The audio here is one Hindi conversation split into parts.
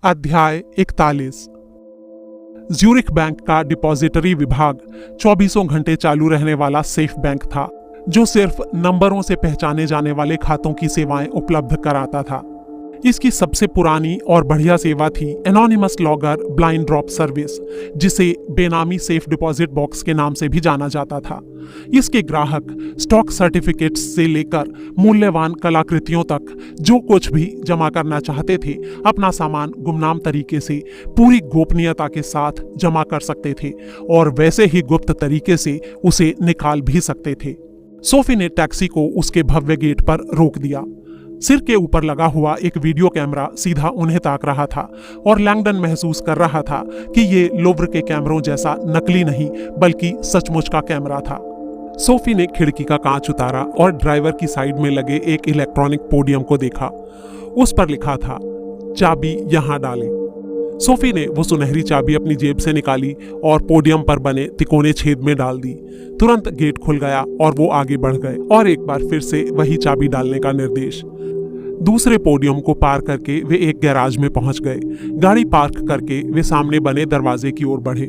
अध्याय 41। ज्यूरिख बैंक का डिपॉजिटरी विभाग 24 घंटे चालू रहने वाला सेफ बैंक था, जो सिर्फ नंबरों से पहचाने जाने वाले खातों की सेवाएं उपलब्ध कराता था। इसकी सबसे पुरानी और बढ़िया सेवा थी anonymous logger blind drop service, जिसे बेनामी सेफ डिपॉजिट बॉक्स के नाम से भी जाना जाता था। इसके ग्राहक स्टॉक सर्टिफिकेट्स से लेकर मूल्यवान कलाकृतियों तक जो कुछ भी जमा करना चाहते थे, अपना सामान गुमनाम तरीके से पूरी गोपनीयता के साथ जमा कर सकते थे और वैसे ही गुप्त तरीके से उसे निकाल भी सकते थे। सोफी ने टैक्सी को उसके भव्य गेट पर रोक दिया। सिर के ऊपर लगा हुआ एक वीडियो कैमरा सीधा उन्हें ताक रहा था और लैंगडन महसूस कर रहा था कि ये लुव्र के कैमरों जैसा नकली नहीं बल्कि सचमुच का कैमरा था। सोफी ने खिड़की का कांच उतारा और ड्राइवर की साइड में लगे एक इलेक्ट्रॉनिक पोडियम को देखा। उस पर लिखा था, चाबी यहां डालें। सोफी ने वो सुनहरी चाबी अपनी जेब से निकाली और पोडियम पर बने तिकोने छेद में डाल दी। तुरंत गेट खुल गया और वो आगे बढ़ गए और एक बार फिर से वही चाबी डालने का निर्देश। दूसरे पोडियम को पार करके वे एक गैराज में पहुंच गए। गाड़ी पार्क करके वे सामने बने दरवाजे की ओर बढ़े।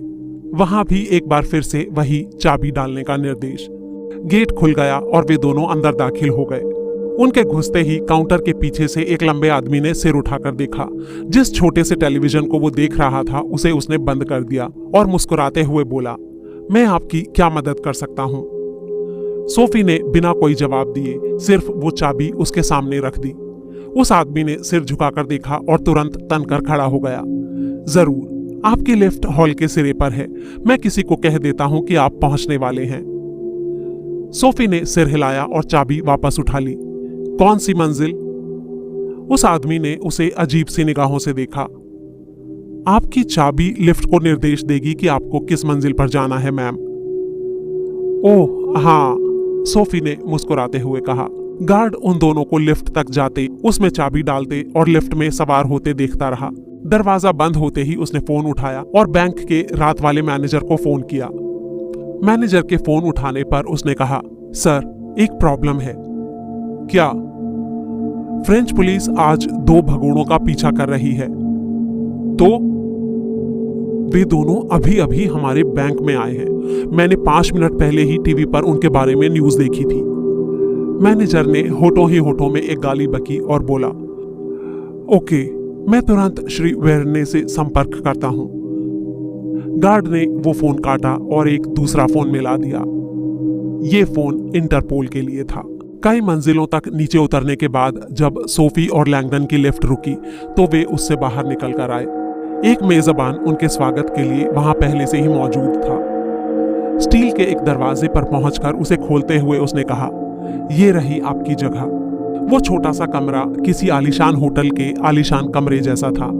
वहां भी एक बार फिर से वही चाबी डालने का निर्देश। गेट खुल गया और वे दोनों अंदर दाखिल हो गए। उनके घुसते ही काउंटर के पीछे से एक लंबे आदमी ने सिर उठाकर देखा। जिस छोटे से टेलीविजन को वो देख रहा था उसे उसने बंद कर दिया और मुस्कुराते हुए बोला, मैं आपकी क्या मदद कर सकता हूं? सोफी ने बिना कोई जवाब दिए सिर्फ वो चाबी उसके सामने रख दी। उस आदमी ने सिर झुकाकर देखा और तुरंत तनकर खड़ा हो गया। जरूर, आपकी लिफ्ट हॉल के सिरे पर है। मैं किसी को कह देता हूं कि आप पहुंचने वाले हैं। सोफी ने सिर हिलाया और चाबी वापस उठा ली। कौन सी मंजिल? उस आदमी ने उसे अजीब सी निगाहों से देखा। आपकी चाबी लिफ्ट को निर्देश देगी कि आपको किस मंजिल पर जाना है, मैम। ओह हाँ, सोफी ने मुस्कुराते हुए कहा। गार्ड उन दोनों को लिफ्ट तक जाते, उसमें चाबी डालते और लिफ्ट में सवार होते देखता रहा। दरवाजा बंद होते ही उसने फोन उठाया और बैंक के रात वाले मैनेजर को फोन किया। मैनेजर के फोन उठाने पर उसने कहा, सर, एक प्रॉब्लम है। क्या? फ्रेंच पुलिस आज 2 भगोड़ों का पीछा कर रही है। तो वे दोनों अभी अभी हमारे बैंक में आए हैं। मैंने 5 मिनट पहले ही टीवी पर उनके बारे में न्यूज देखी थी। मैनेजर ने होठों ही होठों में एक गाली बकी और बोला, ओके, मैं तुरंत श्री वेरने से संपर्क करता हूं। गार्ड ने वो फोन काटा और एक दूसरा फोन मिला दिया। ये फोन इंटरपोल के लिए था। कई मंजिलों तक नीचे उतरने के बाद जब सोफी और लैंगडन की लिफ्ट रुकी तो वे उससे बाहर निकल कर आए। एक मेजबान उनके स्वागत के लिए वहां पहले से ही मौजूद था। स्टील के एक दरवाजे पर पहुंचकर उसे खोलते हुए उसने कहा, ये रही आपकी जगह। वो छोटा सा कमरा किसी आलीशान होटल के आलीशान कमरे जैसा था।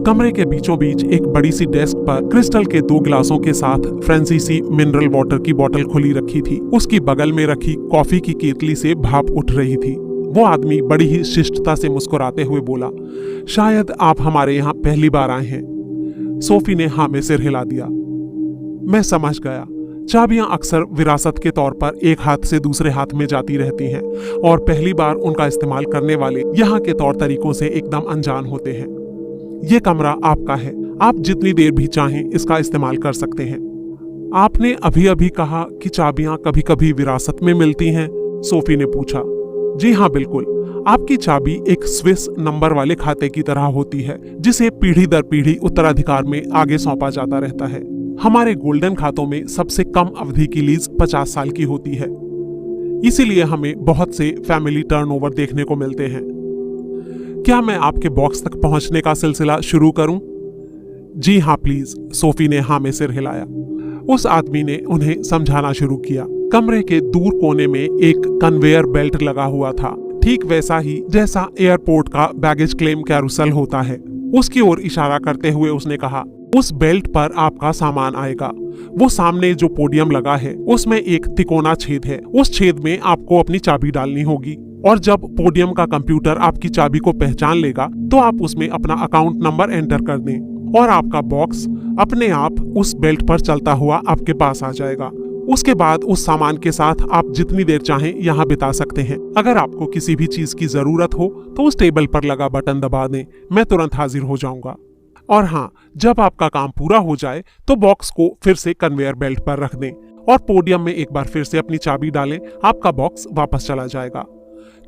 कमरे के बीचों बीच एक बड़ी सी डेस्क पर क्रिस्टल के 2 गिलासों के साथ फ्रांसीसी मिनरल वाटर की बोतल खुली रखी थी। उसकी बगल में रखी कॉफी की केतली से भाप उठ रही थी। वो आदमी बड़ी ही शिष्टता से मुस्कुराते हुए बोला, शायद आप हमारे यहाँ पहली बार आए हैं। सोफी ने हाँ में सिर हिला दिया। मैं समझ गया। चाबियां अक्सर विरासत के तौर पर एक हाथ से दूसरे हाथ में जाती रहती हैं और पहली बार उनका इस्तेमाल करने वाले यहाँ के तौर तरीकों से एकदम अनजान होते हैं। ये कमरा आपका है। आप जितनी देर भी चाहें इसका इस्तेमाल कर सकते हैं। आपने अभी अभी कहा कि चाबियां कभी कभी विरासत में मिलती हैं, सोफी ने पूछा। जी हाँ, बिल्कुल। आपकी चाबी एक स्विस नंबर वाले खाते की तरह होती है, जिसे पीढ़ी दर पीढ़ी उत्तराधिकार में आगे सौंपा जाता रहता है। हमारे गोल्डन खातों में सबसे कम अवधि की लीज 50 साल की होती है। इसीलिए हमें बहुत से फैमिली टर्नओवर देखने को मिलते हैं। क्या मैं आपके बॉक्स तक पहुंचने का सिलसिला शुरू करूं? जी हाँ प्लीज, सोफी ने हाँ में सिर हिलाया। उस आदमी ने उन्हें समझाना शुरू किया। कमरे के दूर कोने में एक कन्वेयर बेल्ट लगा हुआ था, ठीक वैसा ही जैसा एयरपोर्ट का बैगेज क्लेम कैरुसल होता है। उसकी ओर इशारा करते हुए उसने कहा, उस बेल्ट पर आपका सामान आएगा। वो सामने जो पोडियम लगा है उसमें एक तिकोना छेद है। उस छेद में आपको अपनी चाबी डालनी होगी और जब पोडियम का कंप्यूटर आपकी चाबी को पहचान लेगा तो आप उसमें अपना अकाउंट नंबर एंटर कर दें और आपका बॉक्स अपने आप उस बेल्ट पर चलता हुआ आपके पास आ जाएगा। उसके बाद उस सामान के साथ आप जितनी देर चाहें यहाँ बिता सकते हैं। अगर आपको किसी भी चीज की जरूरत हो तो उस टेबल पर लगा बटन दबा दें, मैं तुरंत हाजिर हो जाऊंगा। और हाँ, जब आपका काम पूरा हो जाए तो बॉक्स को फिर से कन्वेयर बेल्ट पर रख दें और पोडियम में एक बार फिर से अपनी चाबी डालें, आपका बॉक्स वापस चला जाएगा।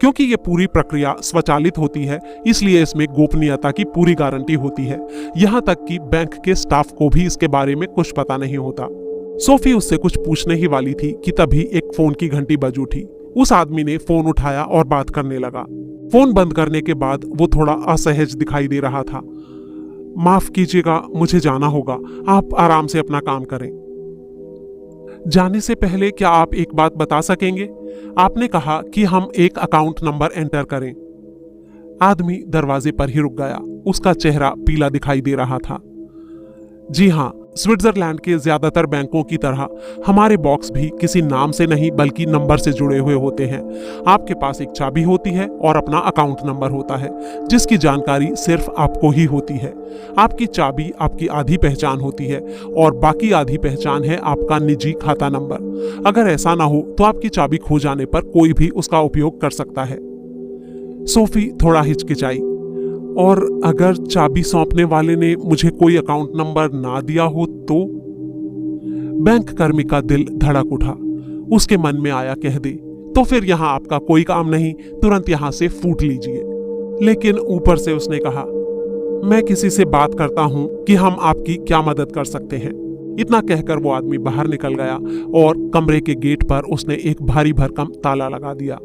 क्योंकि ये पूरी प्रक्रिया स्वचालित होती है, इसलिए इसमें गोपनीयता की पूरी गारंटी होती है। यहाँ तक कि बैंक के स्टाफ को भी इसके बारे में कुछ पता नहीं होता। सोफी उससे कुछ पूछने ही वाली थी कि तभी एक फोन की घंटी बज उठी। उस आदमी ने फोन उठाया और बात करने लगा। फोन बंद करने के बाद वो थोड़ा असहज दिखाई दे रहा था। माफ कीजिएगा, मुझे जाना होगा, आप आराम से अपना काम करें। जाने से पहले क्या आप एक बात बता सकेंगे? आपने कहा कि हम एक अकाउंट नंबर एंटर करें। आदमी दरवाजे पर ही रुक गया। उसका चेहरा पीला दिखाई दे रहा था। जी हाँ, स्विट्जरलैंड के ज्यादातर बैंकों की तरह हमारे बॉक्स भी किसी नाम से नहीं बल्कि नंबर से जुड़े हुए होते हैं। आपके पास एक चाबी होती है और अपना अकाउंट नंबर होता है, जिसकी जानकारी सिर्फ आपको ही होती है। आपकी चाबी आपकी आधी पहचान होती है और बाकी आधी पहचान है आपका निजी खाता नंबर। अगर ऐसा ना हो तो आपकी चाबी खो जाने पर कोई भी उसका उपयोग कर सकता है। सोफी थोड़ा हिचकिचाई। और अगर चाबी सौंपने वाले ने मुझे कोई अकाउंट नंबर ना दिया हो तो? बैंक कर्मी का दिल धड़क उठा। उसके मन में आया, कह दे तो फिर यहां आपका कोई काम नहीं, तुरंत यहां से फूट लीजिए। लेकिन ऊपर से उसने कहा, मैं किसी से बात करता हूं कि हम आपकी क्या मदद कर सकते हैं। इतना कहकर वो आदमी बाहर निकल गया और कमरे के गेट पर उसने एक भारी भरकम ताला लगा दिया।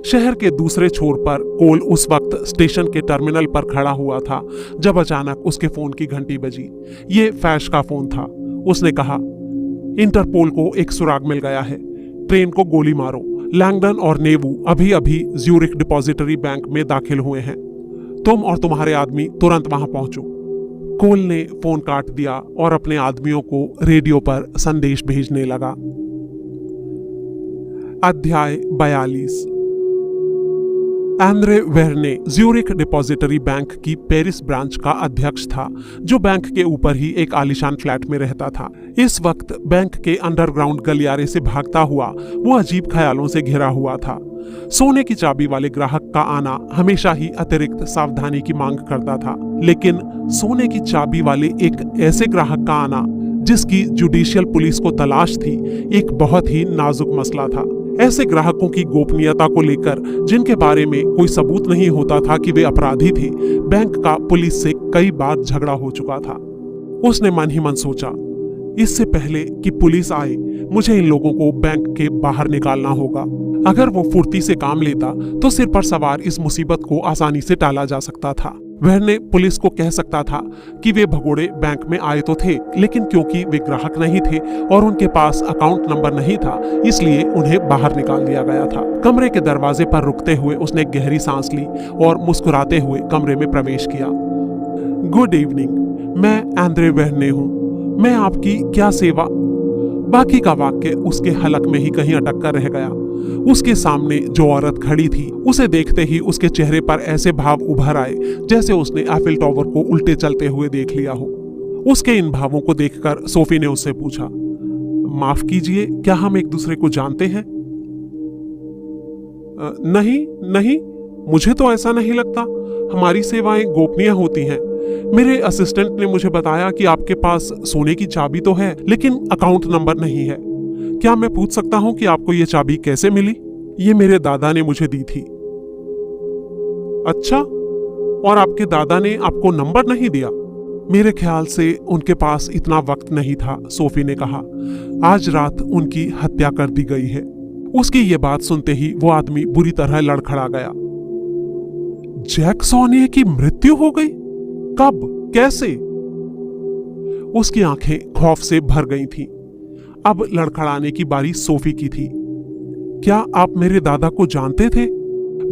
शहर के दूसरे छोर पर कोल उस वक्त स्टेशन के टर्मिनल पर खड़ा हुआ था जब अचानक उसके फोन की घंटी बजी। ये फैश का फोन था। उसने कहा, इंटरपोल को एक सुराग मिल गया है। ट्रेन को गोली मारो। लैंगडन और नेवू अभी अभी ज्यूरिख डिपॉजिटरी बैंक में दाखिल हुए हैं। तुम और तुम्हारे आदमी तुरंत वहां पहुंचो। कोल ने फोन काट दिया और अपने आदमियों को रेडियो पर संदेश भेजने लगा। अध्याय 42। एंड्रे वेर्ने ज्यूरिख डिपॉजिटरी बैंक की पेरिस ब्रांच का अध्यक्ष था, जो बैंक के ऊपर ही एक आलीशान फ्लैट में रहता था। इस वक्त बैंक के अंडरग्राउंड गलियारे से भागता हुआ वो अजीब ख्यालों से घिरा हुआ था। सोने की चाबी वाले ग्राहक का आना हमेशा ही अतिरिक्त सावधानी की मांग करता था, लेकिन सोने की चाबी वाले एक ऐसे ग्राहक का आना जिसकी जुडिशियल पुलिस को तलाश थी, एक बहुत ही नाजुक मसला था। ऐसे ग्राहकों की गोपनीयता को लेकर, जिनके बारे में कोई सबूत नहीं होता था कि वे अपराधी थे, बैंक का पुलिस से कई बार झगड़ा हो चुका था। उसने मन ही मन सोचा, इससे पहले कि पुलिस आए मुझे इन लोगों को बैंक के बाहर निकालना होगा। अगर वो फुर्ती से काम लेता तो सिर पर सवार इस मुसीबत को आसानी से टाला जा सकता था। वह पुलिस को कह सकता था कि वे भगोड़े बैंक में आए तो थे, लेकिन क्योंकि वे ग्राहक नहीं थे और उनके पास अकाउंट नंबर नहीं था, इसलिए उन्हें बाहर निकाल दिया गया था। कमरे के दरवाजे पर रुकते हुए उसने गहरी सांस ली और मुस्कुराते हुए कमरे में प्रवेश किया। गुड इवनिंग, मैं एंड्रे वेर्ने हूँ। मैं आपकी क्या सेवा? बाकी का वाक्य उसके हलक में ही कहीं अटक कर रह गया। उसके सामने जो औरत खड़ी थी, उसे देखते ही उसके चेहरे पर ऐसे भाव उभर आए जैसे उसने एफिल टावर को उल्टे चलते हुए देख लिया हो। उसके इन भावों को देखकर सोफी ने उससे पूछा, माफ कीजिए, क्या हम एक दूसरे को जानते हैं? नहीं नहीं, मुझे तो ऐसा नहीं लगता। हमारी सेवाएं गोपनीय होती हैं। मेरे असिस्टेंट ने मुझे बताया कि आपके पास सोने की चाबी तो है, लेकिन अकाउंट नंबर नहीं है। क्या मैं पूछ सकता हूं कि आपको ये चाबी कैसे मिली? ये मेरे दादा ने मुझे दी थी। अच्छा, और आपके दादा ने आपको नंबर नहीं दिया? मेरे ख्याल से उनके पास इतना वक्त नहीं था, सोफी ने कहा। आज रात उनकी हत्या कर दी गई है। उसकी ये बात सुनते ही वो आदमी बुरी तरह लड़खड़ा गया। जैक सोनिए की मृत्यु हो गई? कब? कैसे? उसकी आंखें खौफ से भर गई थीं। अब लड़खड़ाने की बारी सोफी की थी। क्या आप मेरे दादा को जानते थे?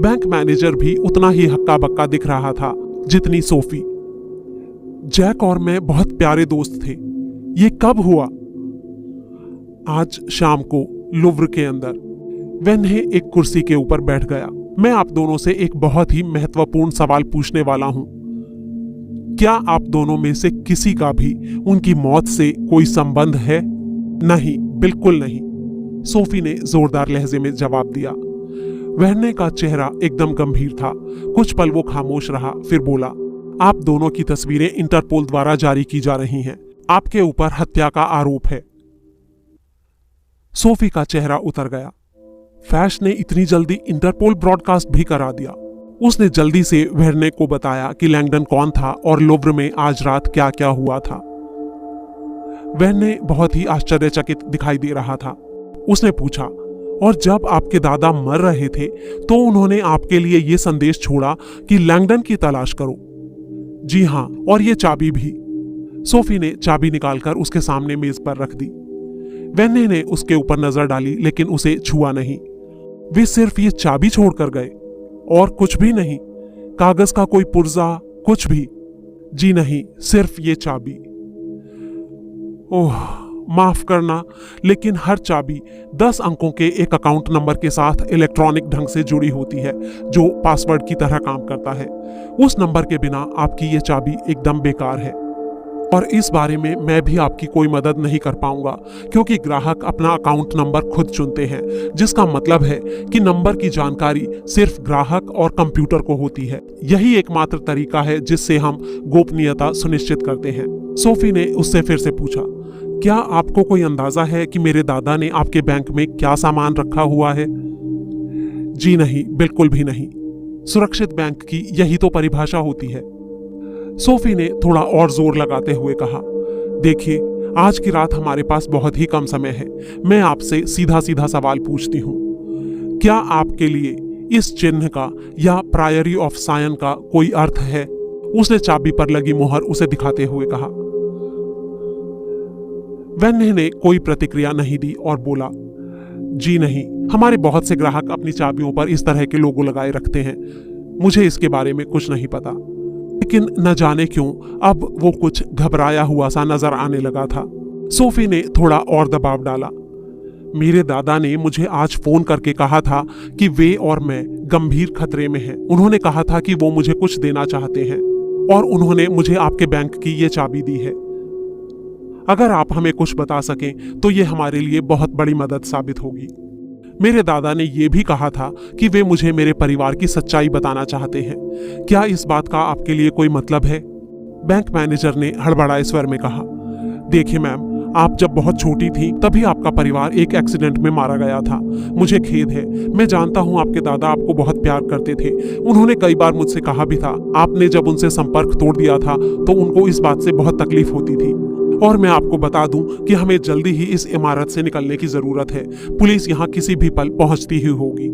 बैंक मैनेजर भी उतना ही हक्का बक्का दिख रहा था जितनी सोफी। जैक और मैं बहुत प्यारे दोस्त थे। ये कब हुआ? आज शाम को लुव्र के अंदर। वेन्हे एक कुर्सी के ऊपर बैठ गया। मैं आप दोनों से एक बहुत ही महत्वपूर्ण सवाल पूछने वाला हूं। क्या आप दोनों में से किसी का भी उनकी मौत से कोई संबंध है? नहीं, बिल्कुल नहीं, सोफी ने जोरदार लहजे में जवाब दिया। वहने का चेहरा एकदम गंभीर था। कुछ पल वो खामोश रहा, फिर बोला, आप दोनों की तस्वीरें इंटरपोल द्वारा जारी की जा रही हैं। आपके ऊपर हत्या का आरोप है। सोफी का चेहरा उतर गया। फैश ने इतनी जल्दी इंटरपोल ब्रॉडकास्ट भी करा दिया। उसने जल्दी से वेर्ने को बताया कि लैंगडन कौन था और लुव्र में आज रात क्या क्या हुआ था। वेर्ने बहुत ही आश्चर्यचकित दिखाई दे रहा था। उसने पूछा, और जब आपके दादा मर रहे थे तो उन्होंने आपके लिए यह संदेश छोड़ा कि लैंगडन की तलाश करो? जी हां, और ये चाबी भी। सोफी ने चाबी निकालकर उसके सामने मेज पर रख दी। वेर्ने ने उसके ऊपर नजर डाली लेकिन उसे छुआ नहीं। वे सिर्फ ये चाबी छोड़कर गए और कुछ भी नहीं? कागज का कोई पुर्जा, कुछ भी? जी नहीं, सिर्फ ये चाबी। ओह, माफ करना, लेकिन हर चाबी 10 अंकों के एक अकाउंट नंबर के साथ इलेक्ट्रॉनिक ढंग से जुड़ी होती है, जो पासवर्ड की तरह काम करता है। उस नंबर के बिना आपकी ये चाबी एकदम बेकार है, और इस बारे में मैं भी आपकी कोई मदद नहीं कर पाऊंगा, क्योंकि ग्राहक अपना अकाउंट नंबर खुद चुनते हैं, जिसका मतलब है कि नंबर की जानकारी सिर्फ ग्राहक और कंप्यूटर को होती है। यही एकमात्र तरीका है जिससे हम गोपनीयता सुनिश्चित करते हैं। सोफी ने उससे फिर से पूछा, क्या आपको कोई अंदाजा है कि मेरे दादा ने आपके बैंक में क्या सामान रखा हुआ है? जी नहीं, बिल्कुल भी नहीं। सुरक्षित बैंक की यही तो परिभाषा होती है। सोफी ने थोड़ा और जोर लगाते हुए कहा, देखिए, आज की रात हमारे पास बहुत ही कम समय है। मैं आपसे सीधा सीधा सवाल पूछती हूँ, क्या आपके लिए इस चिन्ह का या प्रायरी ऑफ सायन का कोई अर्थ है? उसने चाबी पर लगी मोहर उसे दिखाते हुए कहा। वेर्ने ने कोई प्रतिक्रिया नहीं दी और बोला, जी नहीं, हमारे बहुत से ग्राहक अपनी चाबियों पर इस तरह के लोगो लगाए रखते हैं। मुझे इसके बारे में कुछ नहीं पता, लेकिन न जाने क्यों अब वो कुछ घबराया हुआ सा नजर आने लगा था। सोफी ने थोड़ा और दबाव डाला। मेरे दादा ने मुझे आज फोन करके कहा था कि वे और मैं गंभीर खतरे में हैं। उन्होंने कहा था कि वो मुझे कुछ देना चाहते हैं और उन्होंने मुझे आपके बैंक की ये चाबी दी है। अगर आप हमें कुछ बता सकें तो ये हमारे लिए बहुत बड़ी मदद साबित होगी। मेरे दादा ने यह भी कहा था कि वे मुझे मेरे परिवार की सच्चाई बताना चाहते हैं। क्या इस बात का आपके लिए कोई मतलब है? बैंक मैनेजर ने हड़बड़ाए स्वर में कहा, देखिए मैम, आप जब बहुत छोटी थी तभी आपका परिवार एक एक्सीडेंट में मारा गया था। मुझे खेद है। मैं जानता हूं आपके दादा आपको बहुत प्यार करते थे। उन्होंने कई बार मुझसे कहा भी था। आपने जब उनसे संपर्क तोड़ दिया था तो उनको इस बात से बहुत तकलीफ होती थी। और मैं आपको बता दूं कि हमें जल्दी ही इस इमारत से निकलने की जरूरत है। पुलिस यहाँ किसी भी पल पहुंचती ही होगी।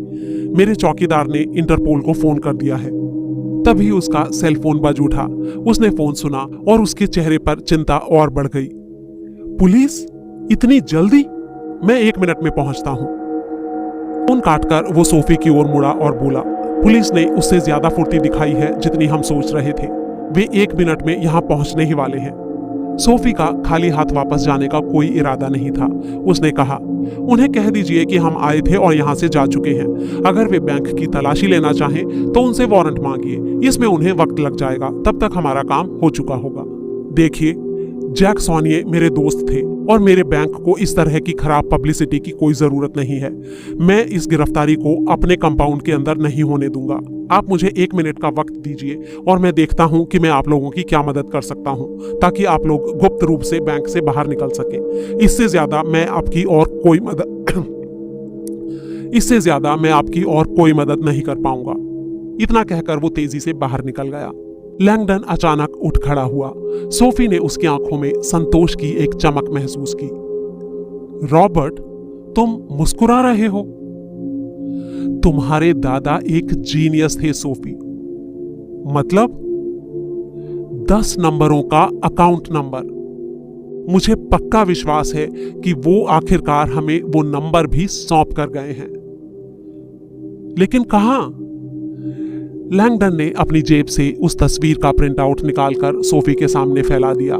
मेरे चौकीदार ने इंटरपोल को फोन कर दिया है। तभी उसका सेल फोन बज उठा। उसने फोन सुना और उसके चेहरे पर चिंता और बढ़ गई। पुलिस? इतनी जल्दी? मैं 1 मिनट में पहुंचता हूं। फोन काटकर वो सोफी की ओर मुड़ा और बोला, पुलिस ने उससे ज्यादा फुर्ती दिखाई है जितनी हम सोच रहे थे। वे 1 मिनट में यहाँ पहुंचने ही वाले हैं। सोफी का खाली हाथ वापस जाने का कोई इरादा नहीं था। उसने कहा, उन्हें कह दीजिए कि हम आए थे और यहाँ से जा चुके हैं। अगर वे बैंक की तलाशी लेना चाहें तो उनसे वारंट मांगिए। इसमें उन्हें वक्त लग जाएगा, तब तक हमारा काम हो चुका होगा। देखिए, जैक सॉनिये मेरे दोस्त थे और मेरे बैंक को इस तरह की खराब पब्लिसिटी की कोई जरूरत नहीं है। मैं इस गिरफ्तारी को अपने कंपाउंड के अंदर नहीं होने दूंगा। आप मुझे 1 मिनट का वक्त दीजिए और मैं देखता हूं कि मैं आप लोगों की क्या मदद कर सकता हूं, ताकि आप लोग गुप्त रूप से बैंक से बाहर निकल सकें। इससे ज्यादा मैं आपकी और कोई मदद नहीं कर पाऊंगा। इतना कहकर वो तेजी से बाहर निकल गया। लैंगडन अचानक उठ खड़ा हुआ। सोफी ने उसकी आंखों में संतोष की एक चमक महसूस की। रॉबर्ट, तुम मुस्कुरा रहे हो? तुम्हारे दादा एक जीनियस थे सोफी। मतलब 10 नंबरों का अकाउंट नंबर। मुझे पक्का विश्वास है कि वो आखिरकार हमें वो नंबर भी सौंप कर गए हैं। लेकिन कहां? लैंगडन ने अपनी जेब से उस तस्वीर का प्रिंट आउट निकालकर सोफी के सामने फैला दिया।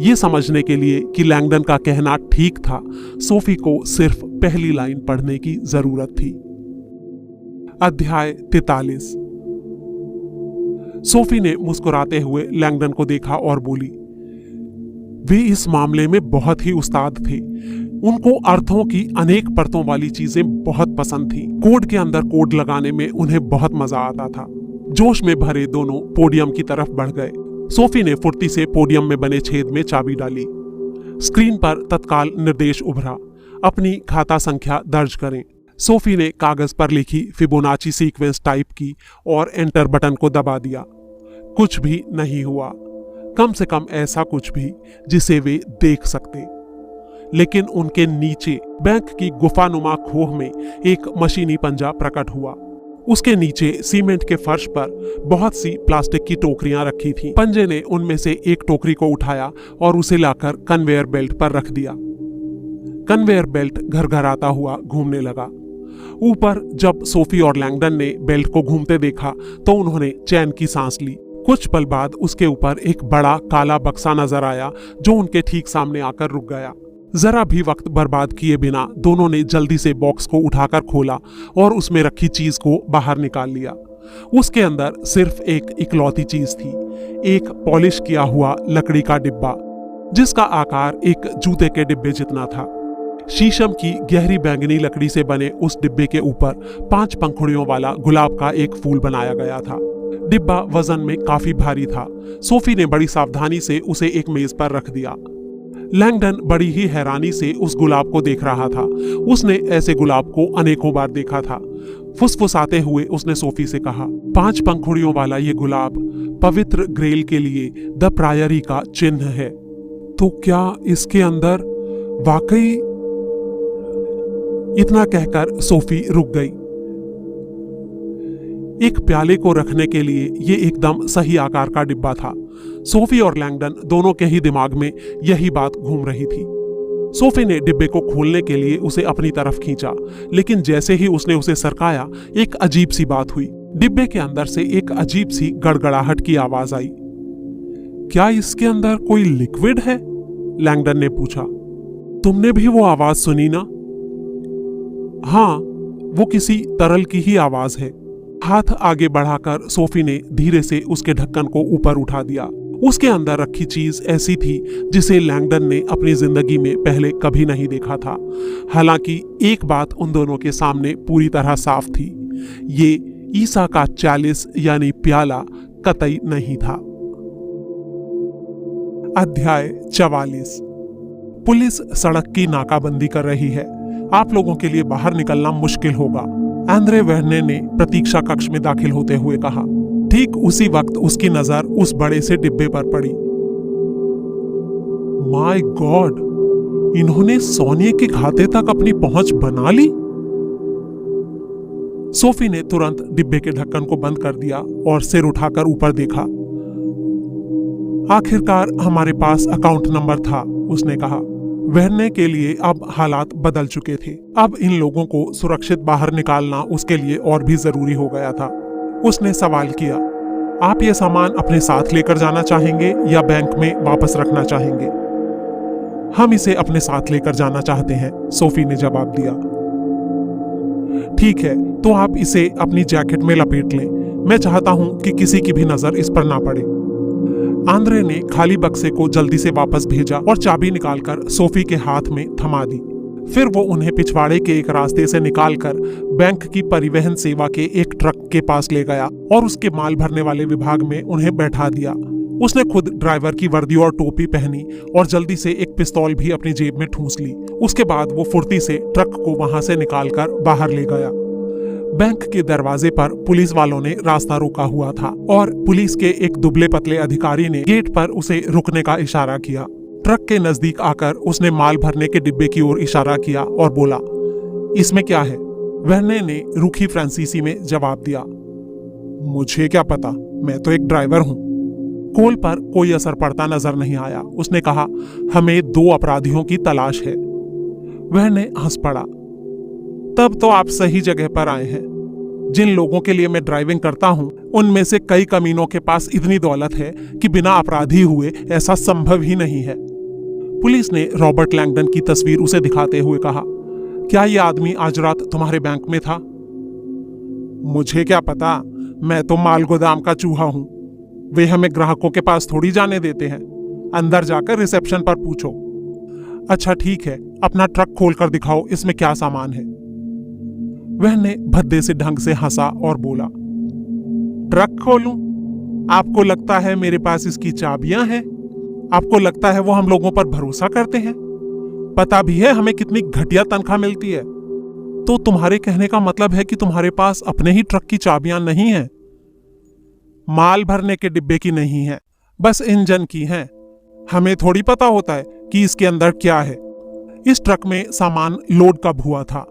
ये समझने के लिए कि लैंगडन का कहना ठीक था, सोफी को सिर्फ पहली लाइन पढ़ने की जरूरत थी। अध्याय 43। सोफी ने मुस्कुराते हुए लैंगडन को देखा और बोली, वे इस मामले में बहुत ही उस्ताद थे। उनको अर्थों की अनेक परतों वाली चीजें बहुत पसंद थी। कोड के अंदर कोड लगाने में उन्हें बहुत मजा आता था। जोश में भरे दोनों पोडियम की तरफ बढ़ गए। सोफी ने फुर्ती से पोडियम में बने छेद में चाबी डाली। स्क्रीन पर तत्काल निर्देश उभरा, अपनी खाता संख्या दर्ज करें। सोफी ने कागज पर लिखी फिबोनाची सीक्वेंस टाइप की और एंटर बटन को दबा दिया। कुछ भी नहीं हुआ, कम से कम ऐसा कुछ भी जिसे वे देख सकते। लेकिन उनके नीचे बैंक की गुफानुमा खोह में एक मशीनी पंजा प्रकट हुआ। उसके नीचे सीमेंट के फर्श पर बहुत सी प्लास्टिक की टोकरियां रखी थीं। पंजे ने उनमें से एक टोकरी को उठाया और उसे लाकर कन्वेयर बेल्ट पर रख दिया। कन्वेयर बेल्ट घरघराता हुआ घूमने लगा। ऊपर जब सोफी और लैंगडन ने बेल्ट को घूमते देखा तो उन्होंने चैन की सांस ली। कुछ पल बाद उसके ऊपर एक बड़ा काला बक्सा नजर आया जो उनके ठीक सामने आकर रुक गया। जरा भी वक्त बर्बाद किए बिना दोनों ने जल्दी से बॉक्स को उठाकर खोला और उसमें रखी चीज को बाहर निकाल लिया। उसके अंदर सिर्फ एक इकलौती चीज थी, एक पॉलिश किया हुआ लकड़ी का डिब्बा जिसका आकार एक जूते के डिब्बे जितना था। शीशम की गहरी बैंगनी लकड़ी से बने उस डिब्बे के ऊपर 5 पंखुड़ियों वाला गुलाब का एक फूल बनाया गया था। डिब्बा वजन में काफी भारी था। सोफी ने बड़ी सावधानी से उसे एक मेज पर रख दिया। लैंगडन बड़ी ही हैरानी से उस गुलाब को देख रहा था। उसने ऐसे गुलाब को अनेकों बार देखा था। फुसफुसाते हुए उसने सोफी से कहा, 5 पंखुड़ियों वाला ये गुलाब पवित्र ग्रेल के लिए द प्रायरी का चिन्ह है। तो क्या इसके अंदर वाकई? इतना कहकर सोफी रुक गई। एक प्याले को रखने के लिए ये एकदम सही आकार का डिब्बा था। सोफी और लैंगडन दोनों के ही दिमाग में यही बात घूम रही थी। सोफी ने डिब्बे को खोलने के लिए उसे अपनी तरफ खींचा, लेकिन जैसे ही उसने उसे सरकाया एक अजीब सी बात हुई। डिब्बे के अंदर से एक अजीब सी गड़गड़ाहट की आवाज आई। क्या इसके अंदर कोई लिक्विड है? लैंगडन ने पूछा। तुमने भी वो आवाज सुनी ना? हाँ, वो किसी तरल की ही आवाज है। हाथ आगे बढ़ाकर सोफी ने धीरे से उसके ढक्कन को ऊपर उठा दिया। उसके अंदर रखी चीज ऐसी थी जिसे लैंगडन ने अपनी जिंदगी में पहले कभी नहीं देखा था। हालांकि एक बात उन दोनों के सामने पूरी तरह साफ थी, ये ईसा का चालिस यानी प्याला कतई नहीं था। अध्याय 44। पुलिस सड़क की नाकाबंदी कर रही है। आप लोगों के लिए बाहर निकलना मुश्किल होगा, एंड्रे वर्ने ने प्रतीक्षा कक्ष में दाखिल होते हुए कहा। ठीक उसी वक्त उसकी नजर उस बड़े से डिब्बे पर पड़ी। माय गॉड, इन्होंने सोने के खाते तक अपनी पहुंच बना ली। सोफी ने तुरंत डिब्बे के ढक्कन को बंद कर दिया और सिर उठाकर ऊपर देखा। आखिरकार हमारे पास अकाउंट नंबर था, उसने कहा। वर्ने के लिए अब हालात बदल चुके थे। अब इन लोगों को सुरक्षित बाहर निकालना उसके लिए और भी जरूरी हो गया था। उसने सवाल किया, आप ये सामान अपने साथ लेकर जाना चाहेंगे या बैंक में वापस रखना चाहेंगे? हम इसे अपने साथ लेकर जाना चाहते हैं, सोफी ने जवाब दिया। ठीक है, तो आप इसे अपनी जैकेट में लपेट लें। मैं चाहता हूं कि किसी की भी नजर इस पर ना पड़े। आंद्रे ने खाली बक्से को जल्दी से वापस भेजा और चाबी निकालकर सोफी के हाथ में थमा दी। फिर वो उन्हें पिछवाड़े के एक रास्ते से निकालकर बैंक की परिवहन सेवा के एक ट्रक के पास ले गया और उसके माल भरने वाले विभाग में उन्हें बैठा दिया। उसने खुद ड्राइवर की वर्दी और टोपी पहनी और जल्दी से एक पिस्तौल भी अपनी जेब में ठूंस ली। उसके बाद वो फुर्ती से ट्रक को वहां से निकालकर बाहर ले गया। बैंक के दरवाजे पर पुलिस वालों ने रास्ता रोका हुआ था और पुलिस के एक दुबले पतले अधिकारी ने गेट पर उसे रुकने का इशारा किया। ट्रक के नजदीक आकर उसने माल भरने के डिब्बे की ओर इशारा किया और बोला, इसमें क्या है? वर्ने ने रूखी फ्रांसीसी में जवाब दिया, मुझे क्या पता, मैं तो एक ड्राइवर हूँ। कॉल पर कोई असर पड़ता नजर नहीं आया। उसने कहा, हमें 2 अपराधियों की तलाश है। वर्ने हंस पड़ा। तब तो आप सही जगह पर आए हैं। जिन लोगों के लिए मैं ड्राइविंग करता हूं, उनमें से कई कमीनों के पास इतनी दौलत है कि बिना अपराधी हुए ऐसा संभव ही नहीं है। पुलिस ने रॉबर्ट लैंगडन की तस्वीर उसे दिखाते हुए कहा, क्या यह आदमी आज रात तुम्हारे बैंक में था? मुझे क्या पता, मैं तो माल गोदाम का चूहा हूं। वे हमें ग्राहकों के पास थोड़ी जाने देते हैं। अंदर जाकर रिसेप्शन पर पूछो। अच्छा ठीक है, अपना ट्रक खोलकर दिखाओ, इसमें क्या सामान है। वह ने भद्दे से ढंग से हंसा और बोला, ट्रक खोलूं? आपको लगता है मेरे पास इसकी चाबियां हैं? आपको लगता है वो हम लोगों पर भरोसा करते हैं? पता भी है हमें कितनी घटिया तनख्वाह मिलती है। तो तुम्हारे कहने का मतलब है कि तुम्हारे पास अपने ही ट्रक की चाबियां नहीं हैं? माल भरने के डिब्बे की नहीं है, बस इंजन की हैं। हमें थोड़ी पता होता है कि इसके अंदर क्या है। इस ट्रक में सामान लोड कब हुआ था?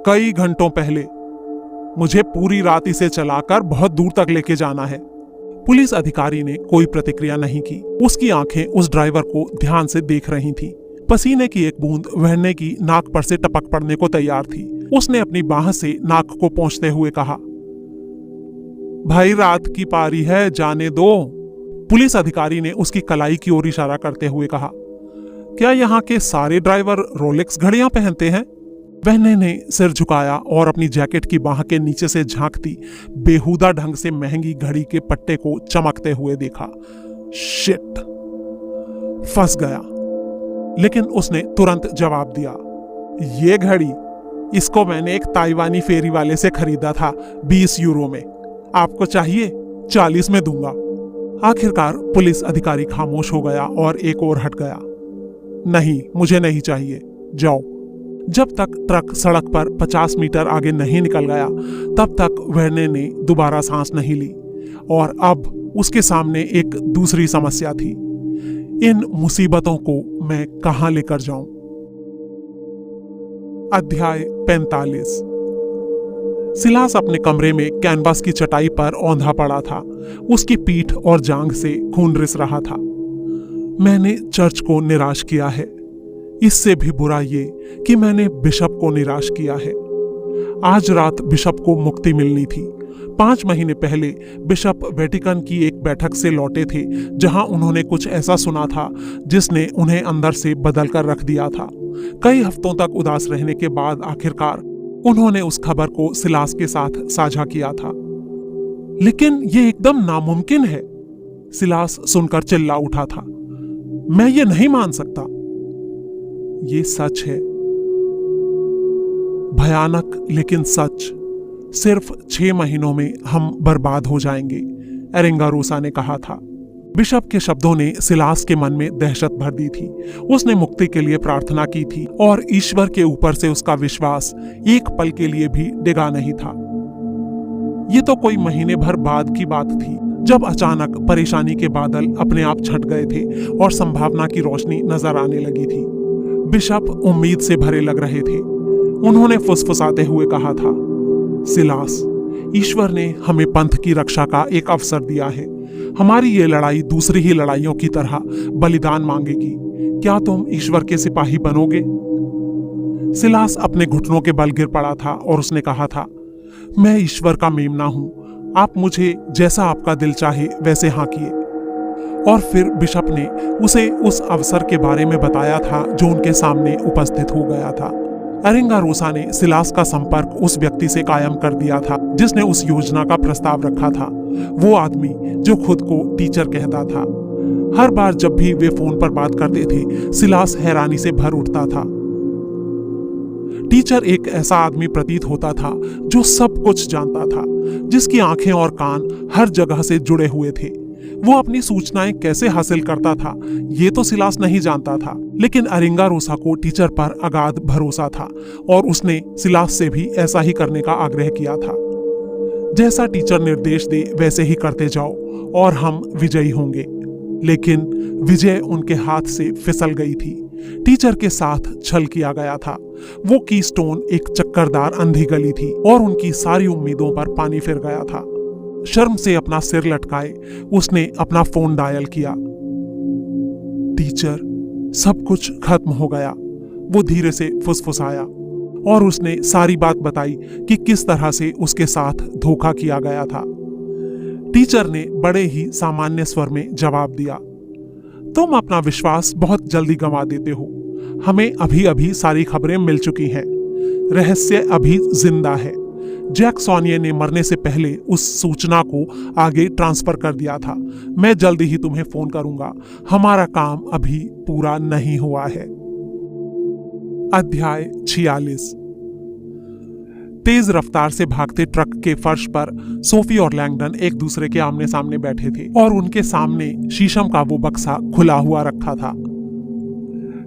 कई घंटों पहले। मुझे पूरी रात इसे चलाकर बहुत दूर तक लेके जाना है। पुलिस अधिकारी ने कोई प्रतिक्रिया नहीं की। उसकी आंखें उस ड्राइवर को ध्यान से देख रही थीं। पसीने की एक बूंद वहने की नाक पर से टपक पड़ने को तैयार थी। उसने अपनी बाह से नाक को पोंछते हुए कहा, भाई रात की पारी है, जाने दो। पुलिस अधिकारी ने उसकी कलाई की ओर इशारा करते हुए कहा, क्या यहाँ के सारे ड्राइवर रोलेक्स घड़ियां पहनते हैं? वहने ने सिर झुकाया और अपनी जैकेट की बाह के नीचे से झांकती बेहुदा ढंग से महंगी घड़ी के पट्टे को चमकते हुए देखा। शिट, फंस गया। लेकिन उसने तुरंत जवाब दिया, ये घड़ी, इसको मैंने एक ताइवानी फेरी वाले से खरीदा था 20 यूरो में। आपको चाहिए? 40 में दूंगा। आखिरकार पुलिस अधिकारी खामोश हो गया और एक और हट गया। नहीं, मुझे नहीं चाहिए, जाओ। जब तक ट्रक सड़क पर 50 मीटर आगे नहीं निकल गया तब तक वर्ने ने दोबारा सांस नहीं ली। और अब उसके सामने एक दूसरी समस्या थी। इन मुसीबतों को मैं कहां लेकर जाऊं? अध्याय 45। सिलास अपने कमरे में कैनवास की चटाई पर औंधा पड़ा था। उसकी पीठ और जांघ से खून रिस रहा था। मैंने चर्च को निराश किया है। इससे भी बुरा ये कि मैंने बिशप को निराश किया है। आज रात बिशप को मुक्ति मिलनी थी। 5 महीने पहले बिशप वेटिकन की एक बैठक से लौटे थे जहां उन्होंने कुछ ऐसा सुना था जिसने उन्हें अंदर से बदल कर रख दिया था। कई हफ्तों तक उदास रहने के बाद आखिरकार उन्होंने उस खबर को सिलास के साथ साझा किया था। लेकिन ये एकदम नामुमकिन है, सिलास सुनकर चिल्ला उठा था। मैं ये नहीं मान सकता। ये सच है, भयानक लेकिन सच। सिर्फ 6 महीनों में हम बर्बाद हो जाएंगे, एरेंगारोसा ने कहा था। बिशप के शब्दों ने सिलास के मन में दहशत भर दी थी। उसने मुक्ति के लिए प्रार्थना की थी और ईश्वर के ऊपर से उसका विश्वास एक पल के लिए भी डिगा नहीं था। ये तो कोई महीने भर बाद की बात थी जब अचानक परेशानी के बादल अपने आप छट गए थे और संभावना की रोशनी नजर आने लगी थी। बिशप उम्मीद से भरे लग रहे थे। उन्होंने फुसफुसाते हुए कहा था, सिलास, ईश्वर ने हमें पंथ की रक्षा का एक अवसर दिया है। हमारी ये लड़ाई दूसरी ही लड़ाइयों की तरह बलिदान मांगेगी। क्या तुम ईश्वर के सिपाही बनोगे? सिलास अपने घुटनों के बल गिर पड़ा था और उसने कहा था, मैं ईश्वर का मेमना हूं। आप मुझे जैसा आपका दिल चाहे वैसे हाँकिए। और फिर बिशप ने उसे उस अवसर के बारे में बताया था जो उनके सामने उपस्थित हो गया था। एरेंगारोसा ने सिलास का संपर्क उस व्यक्ति से कायम कर दिया था जिसने उस योजना का प्रस्ताव रखा था। वो आदमी जो खुद को टीचर कहता था। हर बार जब भी वे फोन पर बात करते थे, सिलास हैरानी से भर उठता था। टीचर एक ऐसा आदमी प्रतीत होता था जो सब कुछ जानता था, जिसकी आंखें और कान हर जगह से जुड़े हुए थे। वो अपनी सूचनाएं कैसे हासिल करता था ये तो सिलास नहीं जानता था, लेकिन एरेंगारोसा को टीचर पर अगाध भरोसा था और उसने सिलास से भी ऐसा ही करने का आग्रह किया था। जैसा टीचर निर्देश दे वैसे ही करते जाओ और हम विजयी होंगे। लेकिन विजय उनके हाथ से फिसल गई थी। टीचर के साथ छल किया गया था। वो कीस्टोन एक चक्करदार अंधी गली थी और उनकी सारी उम्मीदों पर पानी फिर गया था। शर्म से अपना सिर लटकाए उसने अपना फोन डायल किया। टीचर, सब कुछ खत्म हो गया, वो धीरे से फुसफुसाया और उसने सारी बात बताई कि किस तरह से उसके साथ धोखा किया गया था। टीचर ने बड़े ही सामान्य स्वर में जवाब दिया, तुम अपना विश्वास बहुत जल्दी गंवा देते हो। हमें अभी अभी सारी खबरें मिल चुकी हैं। रहस्य अभी जिंदा है। जैक सोनिये ने मरने से पहले उस सूचना को आगे ट्रांसफर कर दिया था। मैं जल्दी ही तुम्हें फोन करूंगा, हमारा काम अभी पूरा नहीं हुआ है। अध्याय 46। तेज रफ्तार से भागते ट्रक के फर्श पर सोफी और लैंगडन एक दूसरे के आमने सामने बैठे थे और उनके सामने शीशम का वो बक्सा खुला हुआ रखा था।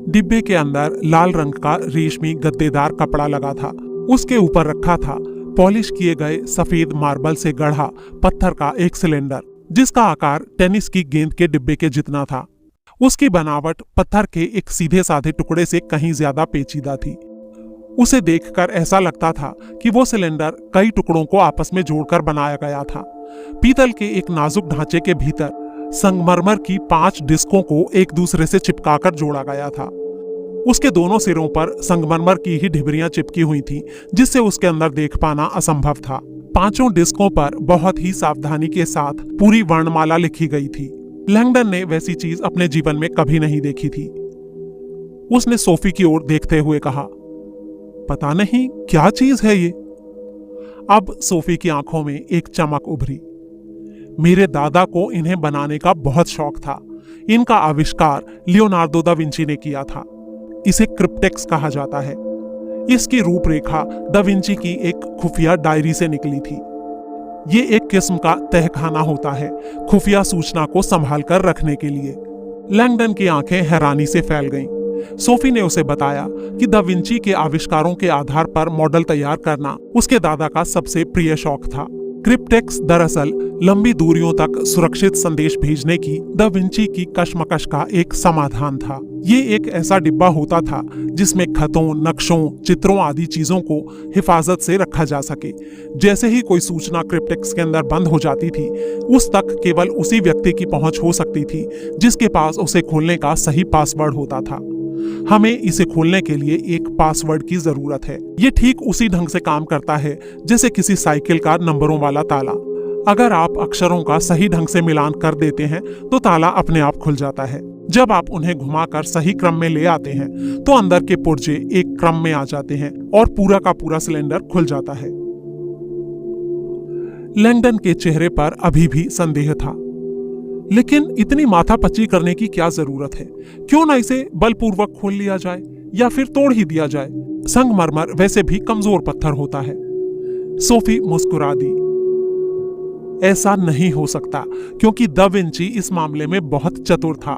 डिब्बे के अंदर लाल रंग का रेशमी गद्देदार कपड़ा लगा था। उसके ऊपर रखा था पॉलिश किए गए सफेद मार्बल से गढ़ा पत्थर का एक सिलेंडर, जिसका आकार टेनिस की गेंद के डिब्बे के जितना था। उसकी बनावट पत्थर के एक सीधे साधे टुकड़े से कहीं ज्यादा पेचीदा थी। उसे देखकर ऐसा लगता था कि वो सिलेंडर कई टुकड़ों को आपस में जोड़कर बनाया गया था। पीतल के एक नाजुक ढांचे के भीतर संगमरमर की 5 डिस्कों को एक दूसरे से चिपकाकर जोड़ा गया था। उसके दोनों सिरों पर संगमरमर की ही ढिबरियां चिपकी हुई थीं, जिससे उसके अंदर देख पाना असंभव था। 5 डिस्कों पर बहुत ही सावधानी के साथ पूरी वर्णमाला लिखी गई थी। लैंगडन ने वैसी चीज अपने जीवन में कभी नहीं देखी थी। उसने सोफी की ओर देखते हुए कहा, पता नहीं क्या चीज है ये। अब सोफी की आंखों में एक चमक उभरी। मेरे दादा को इन्हें बनाने का बहुत शौक था। इनका आविष्कार लियोनार्डो दा विंची ने किया था। इसे क्रिप्टेक्स कहा जाता है। इसकी रूपरेखा दा विंची की एक खुफिया डायरी से निकली थी। ये एक किस्म का तहखाना होता है, खुफिया सूचना को संभाल कर रखने के लिए। लैंगडन की आंखें हैरानी से फैल गईं। सोफी ने उसे बताया कि दा विंची के आविष्कारों के आधार पर मॉडल तैयार करना उसके दादा का सबसे प्रिय शौक था। क्रिप्टेक्स दरअसल लंबी दूरियों तक सुरक्षित संदेश भेजने की दा विंची की कशमकश का एक समाधान था। ये एक ऐसा डिब्बा होता था जिसमें खतों, नक्शों, चित्रों आदि चीजों को हिफाजत से रखा जा सके। जैसे ही कोई सूचना क्रिप्टेक्स के अंदर बंद हो जाती थी, उस तक केवल उसी व्यक्ति की पहुंच हो सकती थी जिसके पास उसे खोलने का सही पासवर्ड होता था। हमें इसे खोलने के लिए एक पासवर्ड की जरूरत है। ये ठीक उसी ढंग से काम करता है जैसे किसी साइकिल का नंबरों वाला ताला। अगर आप अक्षरों का सही ढंग से मिलान कर देते हैं तो ताला अपने आप खुल जाता है। जब आप उन्हें घुमाकर सही क्रम में ले आते हैं तो अंदर के पुर्जे एक क्रम में आ जाते हैं और पूरा का पूरा सिलेंडर खुल जाता है। लैंगडन के चेहरे पर अभी भी संदेह था, लेकिन इतनी माथापच्ची करने की क्या जरूरत है? क्यों ना इसे बलपूर्वक खोल लिया जाए या फिर तोड़ ही दिया जाए। संगमरमर वैसे भी कमजोर पत्थर होता है। सोफी मुस्कुरा दी। ऐसा नहीं हो सकता, क्योंकि दा विंची इस मामले में बहुत चतुर था।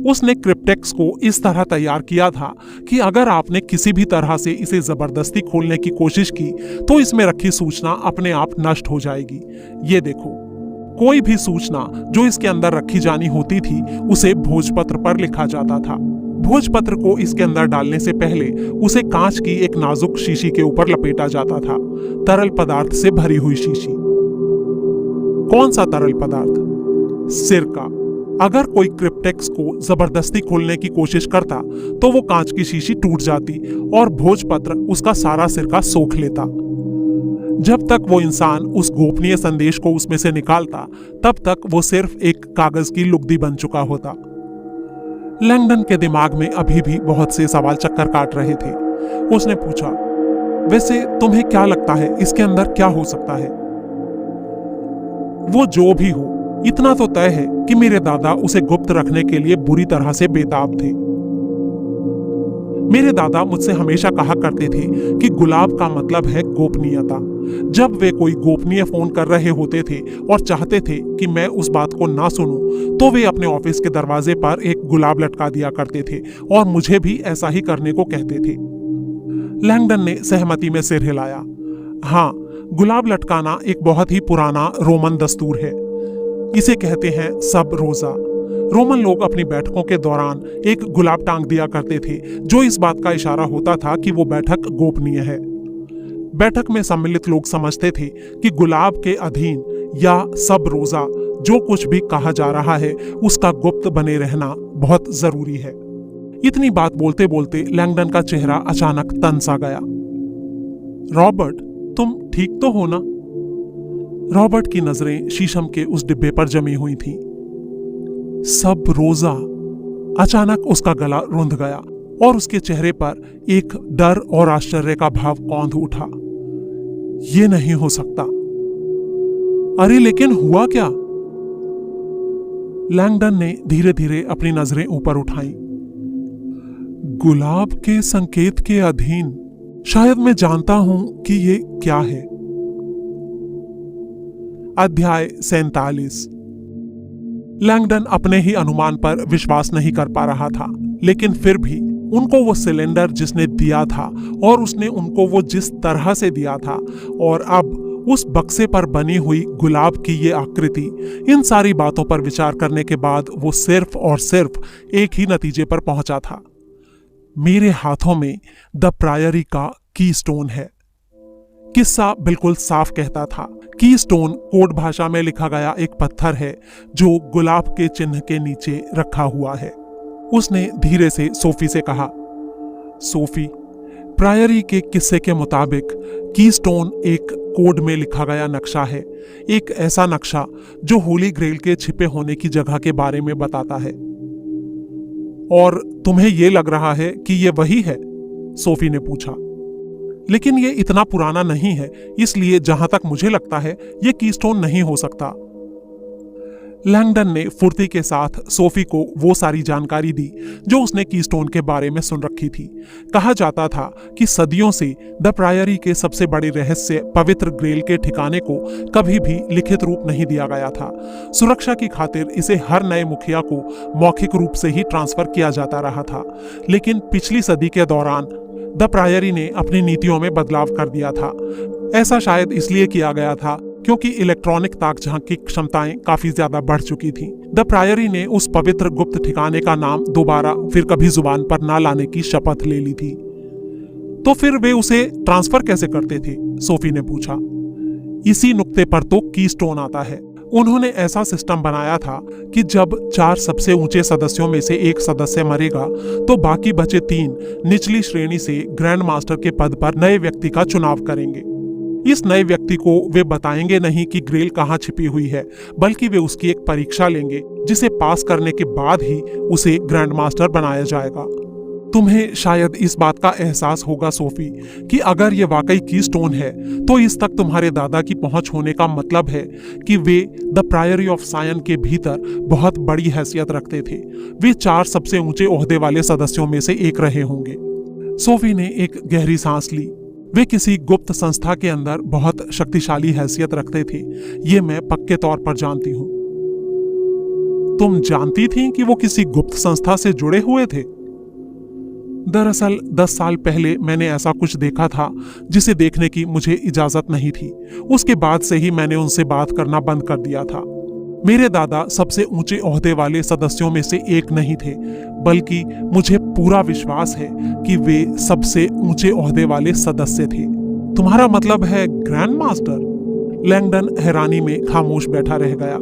उसने क्रिप्टेक्स को इस तरह तैयार किया था कि अगर आपने किसी भी तरह से इसे जबरदस्ती खोलने की कोशिश की तो इसमें रखी सूचना अपने आप नष्ट हो जाएगी। ये देखो, कोई भी सूचना जो इसके अंदर रखी जानी होती थी उसे भोजपत्र पर लिखा जाता था। भोजपत्र को इसके अंदर डालने से पहले उसे कांच की एक नाजुक शीशी के ऊपर लपेटा जाता था, तरल पदार्थ से भरी हुई शीशी। कौन सा तरल पदार्थ? सिरका। अगर कोई क्रिप्टेक्स को जबरदस्ती खोलने की कोशिश करता तो वो कांच की शीशी टूट जाती और भोजपत्र उसका सारा सिरका सोख लेता। जब तक वो इंसान उस गोपनीय संदेश को उसमें से निकालता, तब तक वो सिर्फ एक कागज की लुगदी बन चुका होता। लैंगडन के दिमाग में अभी भी बहुत से सवाल चक्कर काट रहे थे। उसने पूछा, वैसे तुम्हें क्या लगता है इसके अंदर क्या हो सकता है? वो जो भी हो, इतना तो तय है कि मेरे दादा उसे गुप्त रखने के लिए बुरी तरह से बेताब थे। मेरे दादा मुझसे हमेशा कहा करते थे कि गुलाब का मतलब है गोपनीयता। जब वे कोई गोपनीय फोन कर रहे होते थे और चाहते थे कि मैं उस बात को ना सुनूं, तो वे अपने ऑफिस के दरवाजे पर एक गुलाब लटका दिया करते थे और मुझे भी ऐसा ही करने को कहते थे। लैंगडन ने सहमति में सिर हिलाया। हाँ, गुलाब लटकाना एक बहुत ही पुराना रोमन दस्तूर है। इसे कहते हैं सब रोजा। रोमन लोग अपनी बैठकों के दौरान एक गुलाब टांग दिया करते थे, जो इस बात का इशारा होता था कि वो बैठक गोपनीय है। बैठक में सम्मिलित लोग समझते थे कि गुलाब के अधीन या सब रोजा जो कुछ भी कहा जा रहा है उसका गुप्त बने रहना बहुत जरूरी है। इतनी बात बोलते बोलते लैंगडन का चेहरा अचानक तन सा गया। रॉबर्ट, तुम ठीक तो हो ना? रॉबर्ट की नजरें शीशम के उस डिब्बे पर जमी हुई थीं। सब रोजा। अचानक उसका गला रुंध गया और उसके चेहरे पर एक डर और आश्चर्य का भाव कौंध उठा। ये नहीं हो सकता। अरे लेकिन हुआ क्या? लैंगडन ने धीरे धीरे अपनी नजरें ऊपर उठाई। गुलाब के संकेत के अधीन, शायद मैं जानता हूं कि ये क्या है। अध्याय 47। लैंगडन अपने ही अनुमान पर विश्वास नहीं कर पा रहा था, लेकिन फिर भी उनको वो सिलेंडर जिसने दिया था और उसने उनको वो जिस तरह से दिया था और अब उस बक्से पर बनी हुई गुलाब की ये आकृति, इन सारी बातों पर विचार करने के बाद वो सिर्फ और सिर्फ एक ही नतीजे पर पहुंचा था। मेरे हाथों में द प्रायरी का की स्टोन है। किस्सा बिल्कुल साफ कहता था। की स्टोन कोड भाषा में लिखा गया एक पत्थर है जो गुलाब के चिन्ह के नीचे रखा हुआ है। उसने धीरे से सोफी से कहा, सोफी, प्रायरी के किस्से के मुताबिक की स्टोन एक कोड में लिखा गया नक्शा है, एक ऐसा नक्शा जो होली ग्रेल के छिपे होने की जगह के बारे में बताता है। और तुम्हें यह लग रहा है कि यह वही है? सोफी ने पूछा। लेकिन यह इतना पुराना नहीं है, इसलिए जहां तक मुझे लगता है यह कीस्टोन नहीं हो सकता। लैंगडन ने फुर्ती के साथ सोफी को वो सारी जानकारी दी जो उसने कीस्टोन के बारे में सुन रखी थी। कहा जाता था कि सदियों से द प्रायरी के सबसे बड़े रहस्य पवित्र ग्रेल के ठिकाने को कभी भी लिखित रूप नहीं दिया गया था। सुरक्षा की खातिर इसे हर नए मुखिया को मौखिक रूप से ही ट्रांसफर किया जाता रहा था, लेकिन पिछली सदी के दौरान द प्रायरी ने अपनी नीतियों में बदलाव कर दिया था। ऐसा शायद इसलिए किया गया था क्योंकि इलेक्ट्रॉनिक ताकझांक की क्षमताएं काफी ज्यादा बढ़ चुकी थीं। द प्रायरी ने उस पवित्र गुप्त ठिकाने का नाम दोबारा फिर कभी जुबान पर ना लाने की शपथ ले ली थी। तो फिर वे उसे ट्रांसफर कैसे करते थे? सोफी ने पूछा। इसी नुक्ते पर तो कीस्टोन आता है। उन्होंने ऐसा सिस्टम बनाया था कि जब 4 सबसे ऊंचे सदस्यों में से एक सदस्य मरेगा तो बाकी बचे 3 निचली श्रेणी से ग्रैंड मास्टर के पद पर नए व्यक्ति का चुनाव करेंगे। इस नए व्यक्ति को वे बताएंगे नहीं कि ग्रेल कहाँ छिपी हुई है, बल्कि वे उसकी एक परीक्षा लेंगे जिसे पास करने के बाद ही उसे ग्रैंड मास्टर बनाया जाएगा। तुम्हें शायद इस बात का एहसास होगा सोफी कि अगर ये वाकई कीस्टोन है तो इस तक तुम्हारे दादा की पहुंच होने का मतलब है कि वे द प्रायरी ऑफ सायन के भीतर बहुत बड़ी हैसियत रखते थे। वे 4 सबसे ऊंचे ओहदे वाले सदस्यों में से एक रहे होंगे। सोफी ने एक गहरी सांस ली। वे किसी गुप्त संस्था के अंदर बहुत शक्तिशाली हैसियत रखते थे, ये मैं पक्के तौर पर जानती हूं। तुम जानती थी कि वो किसी गुप्त संस्था से जुड़े हुए थे? दरअसल 10 साल पहले मैंने ऐसा कुछ देखा था जिसे देखने की मुझे इजाजत नहीं थी। उसके बाद से ही मैंने उनसे बात करना बंद कर दिया था। मेरे दादा सबसे ऊंचे ओहदे वाले सदस्यों में से एक नहीं थे, बल्कि मुझे पूरा विश्वास है कि वे सबसे ऊंचे ओहदे वाले सदस्य थे। तुम्हारा मतलब है ग्रैंड मास्टर? लैंगडन हैरानी में खामोश बैठा रह गया।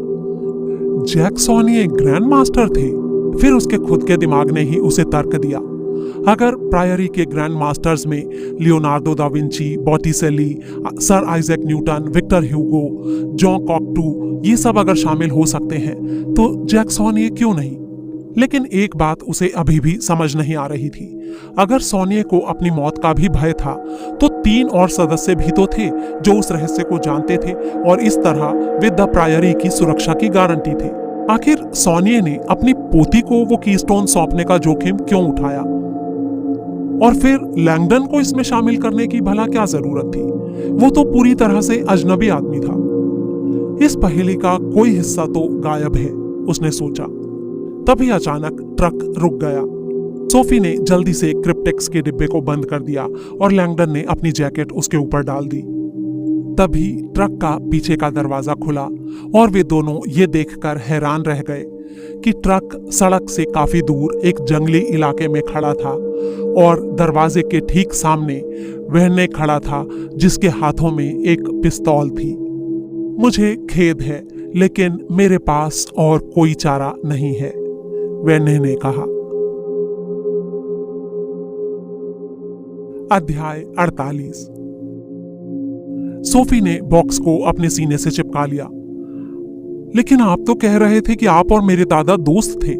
जैक सॉनिये ग्रैंड मास्टर थे? फिर उसके खुद के दिमाग ने ही उसे तर्क दिया। अगर प्रायरी के ग्रैंड मास्टर्स में Leonardo da Vinci, Botticelli, sir Isaac Newton, Victor Hugo, Jean Cocteau, ये सब अगर शामिल हो सकते हैं तो जैक सॉनिये क्यों नहीं? लेकिन एक बात उसे अभी भी समझ नहीं आ रही थी। अगर सॉनिये को अपनी मौत का भी भय था तो 3 और सदस्य भी तो थे जो उस रहस्य को जानते थे और इस तरह वे द प्रायरी की सुरक्षा की गारंटी थे। आखिर सॉनिये ने अपनी पोती को वो कीस्टोन सौंपने का जोखिम क्यों उठाया? और फिर लैंगडन को इसमें शामिल करने की भला क्या जरूरत थी? वो तो पूरी तरह से अजनबी आदमी था। इस पहेली का कोई हिस्सा तो गायब है, उसने सोचा। तभी अचानक ट्रक रुक गया। सोफी ने जल्दी से क्रिप्टेक्स के डिब्बे को बंद कर दिया और लैंगडन ने अपनी जैकेट उसके ऊपर डाल दी। तभी ट्रक का पीछे का दरवाजा खुला और वे दोनों ये देखकर हैरान रह गए कि ट्रक सड़क से काफी दूर एक जंगली इलाके में खड़ा था और दरवाजे के ठीक सामने वह खड़ा था जिसके हाथों में एक पिस्तौल थी। मुझे खेद है, लेकिन मेरे पास और कोई चारा नहीं है, वेर्ने ने कहा। अध्याय 48। सोफी ने बॉक्स को अपने सीने से चिपका लिया। लेकिन आप तो कह रहे थे कि आप और मेरे दादा दोस्त थे।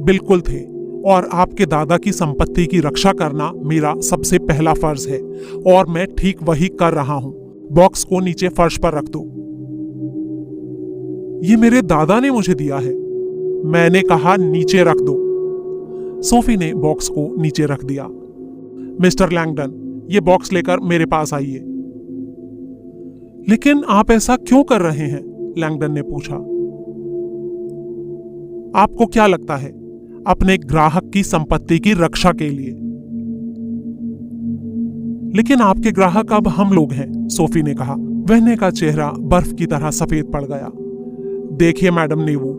बिल्कुल थे, और आपके दादा की संपत्ति की रक्षा करना मेरा सबसे पहला फर्ज है और मैं ठीक वही कर रहा हूं। बॉक्स को नीचे फर्श पर रख दो। ये मेरे दादा ने मुझे दिया है। मैंने कहा नीचे रख दो। सोफी ने बॉक्स को नीचे रख दिया। मिस्टर लैंगडन, ये बॉक्स लेकर मेरे पास आइए। लेकिन आप ऐसा क्यों कर रहे हैं? लैंगडन ने पूछा। आपको क्या लगता है? अपने ग्राहक की संपत्ति की रक्षा के लिए। लेकिन आपके ग्राहक अब हम लोग हैं, सोफी ने कहा। वहने का चेहरा बर्फ की तरह सफेद पड़ गया। देखिए मैडम नेवू,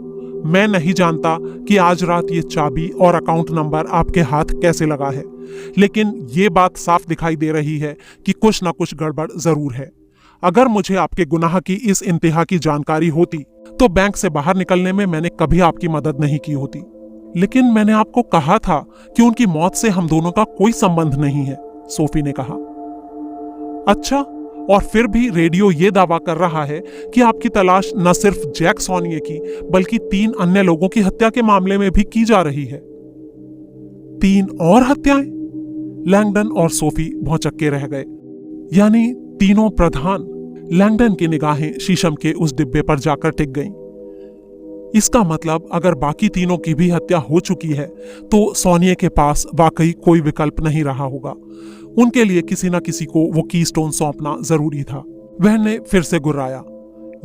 मैं नहीं जानता कि आज रात ये चाबी और अकाउंट नंबर आपके हाथ कैसे लगा है, लेकिन ये बात साफ दिखाई दे रही है कि कुछ ना कुछ गड़बड़ जरूर है। अगर मुझे आपके गुनाह की इस इंतहा की जानकारी होती तो बैंक से बाहर निकलने में मैंने कभी आपकी मदद नहीं की होती। लेकिन मैंने आपको कहा था कि उनकी मौत से हम दोनों का कोई संबंध नहीं है, सोफी ने कहा। अच्छा, और फिर भी रेडियो ये दावा कर रहा है कि आपकी तलाश न सिर्फ जैक सोनिए की बल्कि 3 अन्य लोगों की हत्या के मामले में भी की जा रही है। 3 और हत्याएं? लैंगडन और सोफी भौचक्के रह गए। यानी तीनों प्रधान? लैंगडन की निगाहें शीशम के उस डिब्बे पर जाकर टिक गईं। इसका मतलब अगर बाकी तीनों की भी हत्या हो चुकी है तो सोनिए के पास वाकई कोई विकल्प नहीं रहा होगा। उनके लिए किसी न किसी को वो कीस्टोन सौंपना जरूरी था। वह ने फिर से गुर्राया,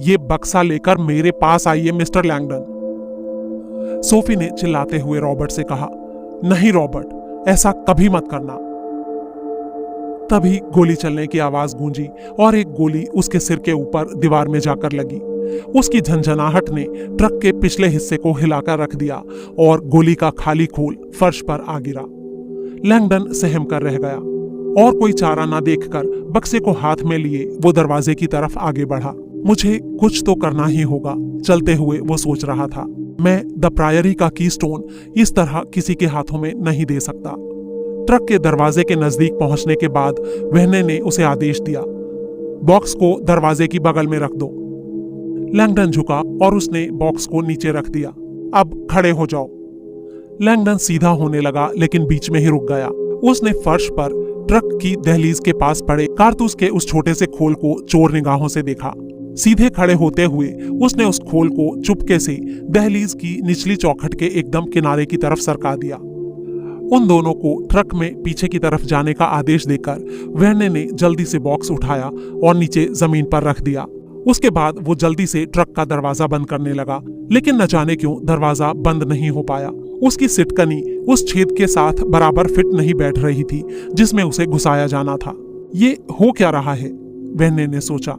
ये बक्सा लेकर मेरे पास आइए मिस्टर लैंगडन। सोफी ने चिल्लाते हुए रॉबर्ट से कहा, नहीं रॉबर्ट, ऐसा कभी मत करना। तभी गोली चलने की आवाज गूंजी और एक गोली उसके सिर के ऊपर दीवार में जाकर लगी। उसकी झंझनाहट ने ट्रक के पिछले हिस्से को हिलाकर रख दिया और गोली का खाली खोल फर्श पर आ गिरा। लैंगडन सहम कर रह गया और कोई चारा ना देखकर बक्से को हाथ में लिए वो दरवाजे की तरफ आगे बढ़ा। मुझे कुछ तो करना ही होगा, चलते हुए वो सोच रहा था। मैं द प्रायरी का कीस्टोन इस तरह किसी के हाथों में नहीं दे सकता। ट्रक के दरवाजे के नजदीक पहुंचने के बाद वहने ने उसे आदेश दिया, बॉक्स को दरवाजे की बगल में रख दो। लैंगडन झुका और उसने बॉक्स को नीचे रख दिया। अब खड़े हो जाओ। लैंगडन सीधा होने लगा लेकिन बीच में ही रुक गया। उसने फर्श पर ट्रक की दहलीज के पास पड़े कारतूस के उस छोटे से खोल को चोर निगाहों से देखा। सीधे खड़े होते हुए उसने उस खोल को चुपके से दहलीज की निचली चौखट के एकदम किनारे की तरफ सरका दिया। उन दोनों को ट्रक में पीछे की तरफ जाने का आदेश देकर वहने ने जल्दी से बॉक्स उठाया और नीचे जमीन पर रख दिया। उसके बाद वो जल्दी से ट्रक का दरवाजा बंद करने लगा, लेकिन न जाने क्यों दरवाजा बंद नहीं हो पाया। उसकी सिटकनी उस छेद के साथ बराबर फिट नहीं बैठ रही थी जिसमें उसे घुसाया जाना था। ये हो क्या रहा है, वहने ने सोचा।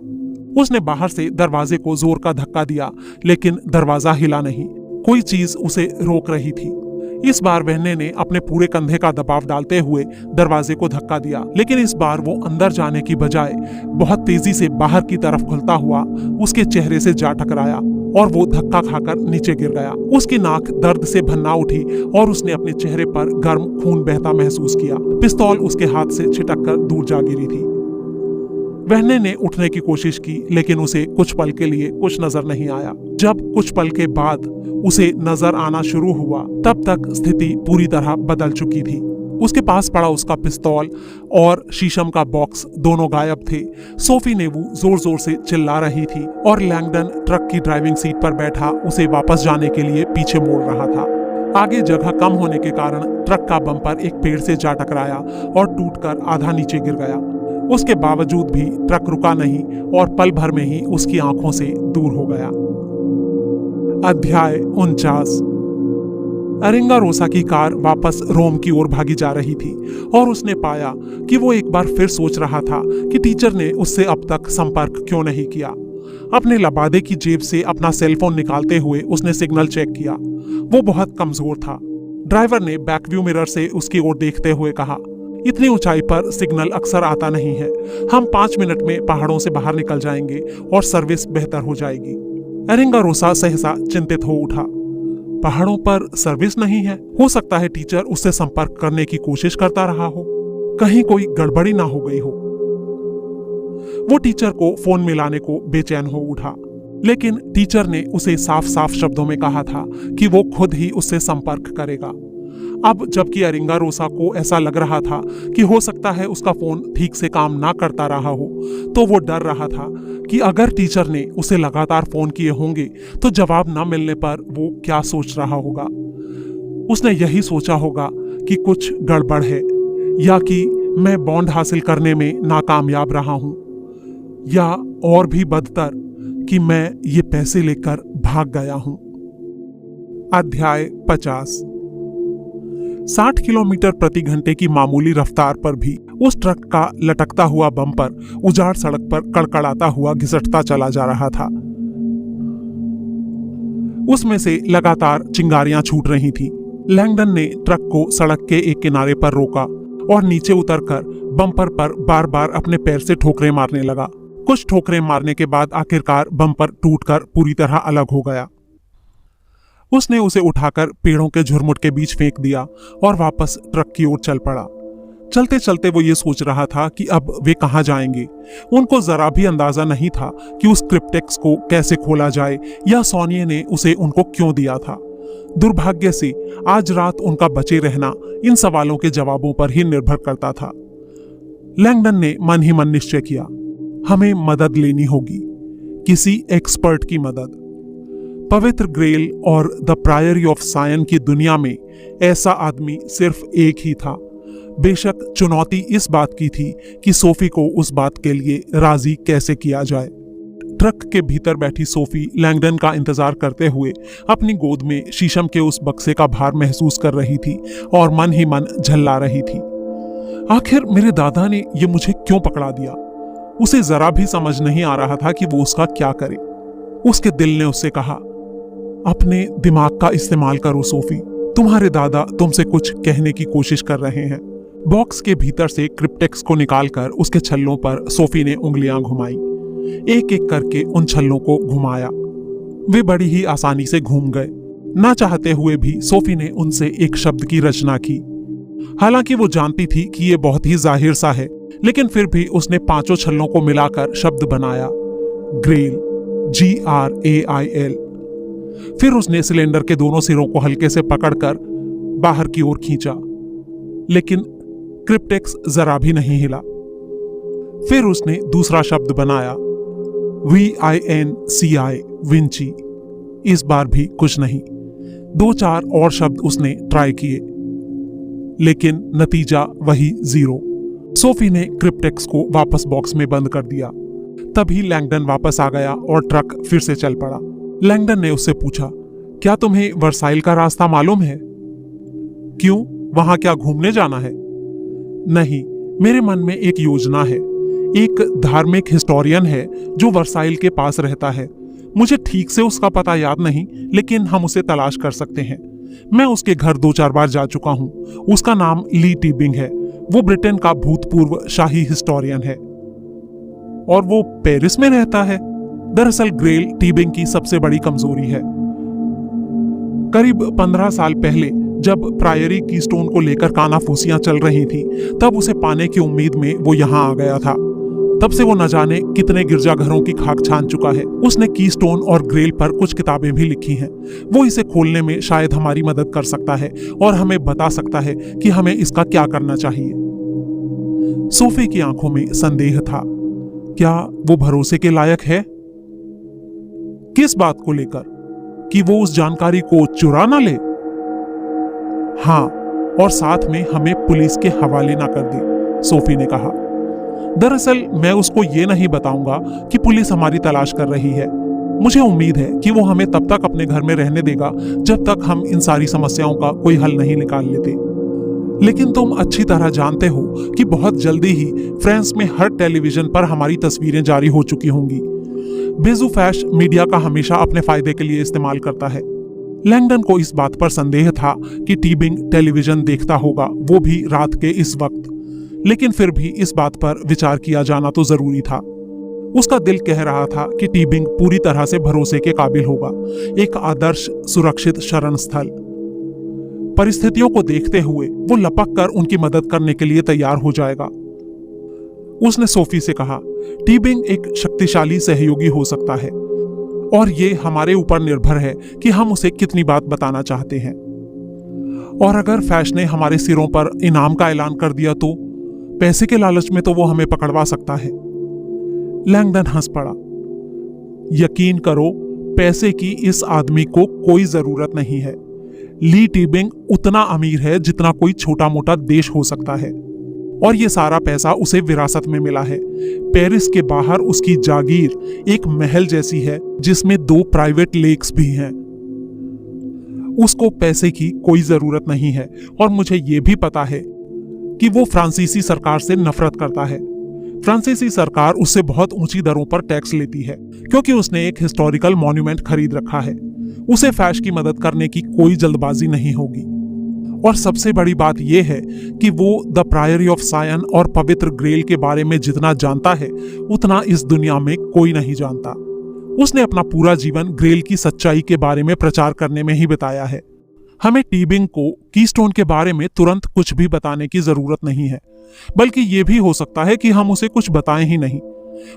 उसने बाहर से दरवाजे को जोर का धक्का दिया, लेकिन दरवाजा हिला नहीं। कोई चीज उसे रोक रही थी। इस बार वहने ने अपने पूरे कंधे का दबाव डालते हुए दरवाजे को धक्का दिया, लेकिन इस बार वो अंदर जाने की बजाय बहुत तेजी से बाहर की तरफ खुलता हुआ उसके चेहरे से जा टकराया और वो धक्का खाकर नीचे गिर गया। उसकी नाक दर्द से भन्ना उठी और उसने अपने चेहरे पर गर्म खून बहता महसूस किया। पिस्तौल उसके हाथ से छिटक कर दूर जा गिरी थी। वहने ने उठने की कोशिश की, लेकिन उसे कुछ पल के लिए कुछ नजर नहीं आया। जब कुछ पल के बाद उसे नजर आना शुरू हुआ, तब तक स्थिति पूरी तरह बदल चुकी थी। उसके पास पड़ा उसका पिस्तौल और शीशम का बॉक्स दोनों गायब थे। सोफी नेवू जोर जोर से चिल्ला रही थी और लैंगडन ट्रक की ड्राइविंग सीट पर बैठा उसे वापस जाने के लिए पीछे मोड़ रहा था। आगे जगह कम होने के कारण ट्रक का बम्पर एक पेड़ से जा टकराया और टूटकर आधा नीचे गिर गया। उसके बावजूद भी ट्रक रुका नहीं और पल भर में ही उसकी आंखों से दूर हो गया। अध्याय 49। अरिंगा रोसा की कार वापस रोम की ओर भागी जा रही थी और उसने पाया कि वो एक बार फिर सोच रहा था कि टीचर ने उससे अब तक संपर्क क्यों नहीं किया। अपने लबादे की जेब से अपना सेलफोन निकालते हुए उसने सिग्नल चेक किया। वो बहुत कमजोर था। ड्राइवर ने बैकव्यू मिरर से उसकी ओर देखते हुए कहा, इतनी ऊंचाई पर सिग्नल अक्सर आता नहीं है। हम 5 मिनट में पहाड़ों से बाहर निकल जाएंगे और सर्विस बेहतर हो जाएगी। अरिंगा रोसा सहसा चिंतित हो उठा। पहाड़ों पर सर्विस नहीं है? हो सकता है टीचर उससे संपर्क करने की कोशिश करता रहा हो। कहीं कोई गड़बड़ी ना हो गई हो। वो टीचर को फोन मिलाने को बेचैन हो उठा, लेकिन टीचर ने उसे साफ साफ शब्दों में कहा था कि वो खुद ही उससे संपर्क करेगा। अब जबकि अरिंगारोसा को ऐसा लग रहा था कि हो सकता है उसका फोन ठीक से काम ना करता रहा हो, तो वो डर रहा था कि अगर टीचर ने उसे लगातार फोन किए होंगे तो जवाब ना मिलने पर वो क्या सोच रहा होगा। उसने यही सोचा होगा कि कुछ गड़बड़ है, या कि मैं बॉन्ड हासिल करने में नाकामयाब रहा हूं, या और भी बदतर कि मैं ये पैसे लेकर भाग गया हूं। अध्याय 50। 60 किलोमीटर प्रति घंटे की मामूली रफ्तार पर भी उस ट्रक का लटकता हुआ बम्पर उजाड़ सड़क पर कड़कड़ाता हुआ घिसटता चला जा रहा था। उसमें से लगातार चिंगारियां छूट रही थीं। लैंगडन ने ट्रक को सड़क के एक किनारे पर रोका और नीचे उतरकर बम्पर पर बार बार अपने पैर से ठोकरें मारने लगा। कुछ ठोकरें मारने के बाद आखिरकार बम्पर टूटकर पूरी तरह अलग हो गया। उसने उसे उठाकर पेड़ों के झुरमुट के बीच फेंक दिया और वापस ट्रक की ओर चल पड़ा। चलते चलते वो ये सोच रहा था कि अब वे कहाँ जाएंगे। उनको जरा भी अंदाजा नहीं था कि उस क्रिप्टेक्स को कैसे खोला जाए या सोनिया ने उसे उनको क्यों दिया था। दुर्भाग्य से आज रात उनका बचे रहना इन सवालों के जवाबों पर ही निर्भर करता था। लैंगडन ने मन ही मन निश्चय किया, हमें मदद लेनी होगी, किसी एक्सपर्ट की मदद। पवित्र ग्रेल और द प्रायरी ऑफ सायन की दुनिया में ऐसा आदमी सिर्फ एक ही था। बेशक चुनौती इस बात की थी कि सोफी को उस बात के लिए राजी कैसे किया जाए। ट्रक के भीतर बैठी सोफी लैंगडन का इंतजार करते हुए अपनी गोद में शीशम के उस बक्से का भार महसूस कर रही थी और मन ही मन झल्ला रही थी। आखिर मेरे दादा ने ये मुझे क्यों पकड़ा दिया? उसे जरा भी समझ नहीं आ रहा था कि वो उसका क्या करे। उसके दिल ने उससे कहा, अपने दिमाग का इस्तेमाल करो सोफी, तुम्हारे दादा तुमसे कुछ कहने की कोशिश कर रहे हैं। बॉक्स के भीतर से क्रिप्टेक्स को निकालकर उसके छल्लों पर सोफी ने उंगलियां घुमाई। एक एक करके उन छल्लों को घुमाया। वे बड़ी ही आसानी से घूम गए। ना चाहते हुए भी सोफी ने उनसे एक शब्द की रचना की। हालांकि वो जानती थी कि ये बहुत ही जाहिर सा है, लेकिन फिर भी उसने पांचों छल्लों को मिलाकर शब्द बनाया, ग्रेल, GRAIL। फिर उसने सिलेंडर के दोनों सिरों को हल्के से पकड़कर बाहर की ओर खींचा, लेकिन क्रिप्टेक्स जरा भी नहीं हिला। फिर उसने दूसरा शब्द बनाया, VINCI, विंची। इस बार भी कुछ नहीं। 2-4 और शब्द उसने ट्राई किए, लेकिन नतीजा वही 0। सोफी ने क्रिप्टेक्स को वापस बॉक्स में बंद कर दिया। तभी लैंगडन वापस आ गया और ट्रक फिर से चल पड़ा। लैंगडन ने उससे पूछा, क्या तुम्हें वर्साइल का रास्ता मालूम है? क्यों, वहां क्या घूमने जाना है? नहीं, मेरे मन में एक योजना है। एक धार्मिक हिस्टोरियन है जो वर्साइल के पास रहता है। मुझे ठीक से उसका पता याद नहीं, लेकिन हम उसे तलाश कर सकते हैं। मैं उसके घर 2-4 बार जा चुका हूं। उसका नाम ली टीबिंग है। वो ब्रिटेन का भूतपूर्व शाही हिस्टोरियन है और वो पेरिस में रहता है। दरअसल ग्रेल टीबिंग की सबसे बड़ी कमजोरी है। करीब 15 साल पहले जब प्रायरी कीस्टोन को लेकर कानाफूसियां चल रही थी, तब उसे पाने की उम्मीद में वो यहां आ गया था। तब से वो न जाने कितने गिरजाघरों की खाक छान चुका है। उसने कीस्टोन और ग्रेल पर कुछ किताबें भी लिखी हैं। वो इसे खोलने में शायद हमारी मदद कर सकता है और हमें बता सकता है कि हमें इसका क्या करना चाहिए। सोफी की आंखों में संदेह था। क्या वो भरोसे के लायक है? किस बात को लेकर? कि वो उस जानकारी को चुरा ना ले? हाँ, और साथ में हमें पुलिस के हवाले ना कर दे, सोफी ने कहा। दरअसल मैं उसको ये नहीं बताऊंगा कि पुलिस हमारी तलाश कर रही है। मुझे उम्मीद है कि वो हमें तब तक अपने घर में रहने देगा जब तक हम इन सारी समस्याओं का कोई हल नहीं निकाल लेते। लेकिन तुम अच्छी तरह जानते हो कि बहुत जल्दी ही फ्रांस में हर टेलीविजन पर हमारी तस्वीरें जारी हो चुकी होंगी। बेजुफैश मीडिया का हमेशा अपने फायदे के लिए इस्तेमाल करता है। लैंगडन को इस बात पर संदेह था कि टीबिंग टेलीविजन देखता होगा, वो भी रात के इस वक्त। लेकिन फिर भी इस बात पर विचार किया जाना तो जरूरी था। उसका दिल कह रहा था कि टीबिंग पूरी तरह से भरोसे के काबिल होगा, एक आदर्श सुरक्षित शरण स्थल। परिस्थितियों को देखते हुए वो लपक कर उनकी मदद करने के लिए तैयार हो जाएगा। उसने सोफी से कहा, टीबिंग एक शक्तिशाली सहयोगी हो सकता है और ये हमारे ऊपर निर्भर है कि हम उसे कितनी बात बताना चाहते हैं। और अगर फैश ने हमारे सिरों पर इनाम का ऐलान कर दिया तो पैसे के लालच में तो वो हमें पकड़वा सकता है। लैंगडन हंस पड़ा। यकीन करो, पैसे की इस आदमी को कोई जरूरत नहीं है। ली टीबिंग उतना अमीर है जितना कोई छोटा मोटा देश हो सकता है, और ये सारा पैसा उसे विरासत में मिला है। पेरिस के बाहर उसकी जागीर एक महल जैसी है जिसमें 2 प्राइवेट लेक्स भी हैं। उसको पैसे की कोई जरूरत नहीं है, और मुझे ये भी पता है कि वो फ्रांसीसी सरकार से नफरत करता है। फ्रांसीसी सरकार उससे बहुत ऊंची दरों पर टैक्स लेती है क्योंकि उसने एक हिस्टोरिकल मॉन्यूमेंट खरीद रखा है। उसे फैश की मदद करने की कोई जल्दबाजी नहीं होगी। और सबसे बड़ी बात यह है कि वो द प्रायरी ऑफ सायन और पवित्र ग्रेल के बारे में जितना जानता है उतना इस दुनिया में कोई नहीं जानता। उसने अपना पूरा जीवन ग्रेल की सच्चाई के बारे में प्रचार करने में ही बिताया है। हमें टीबिंग को कीस्टोन के बारे में तुरंत कुछ भी बताने की जरूरत नहीं है, बल्कि ये भी हो सकता है कि हम उसे कुछ बताएं ही नहीं।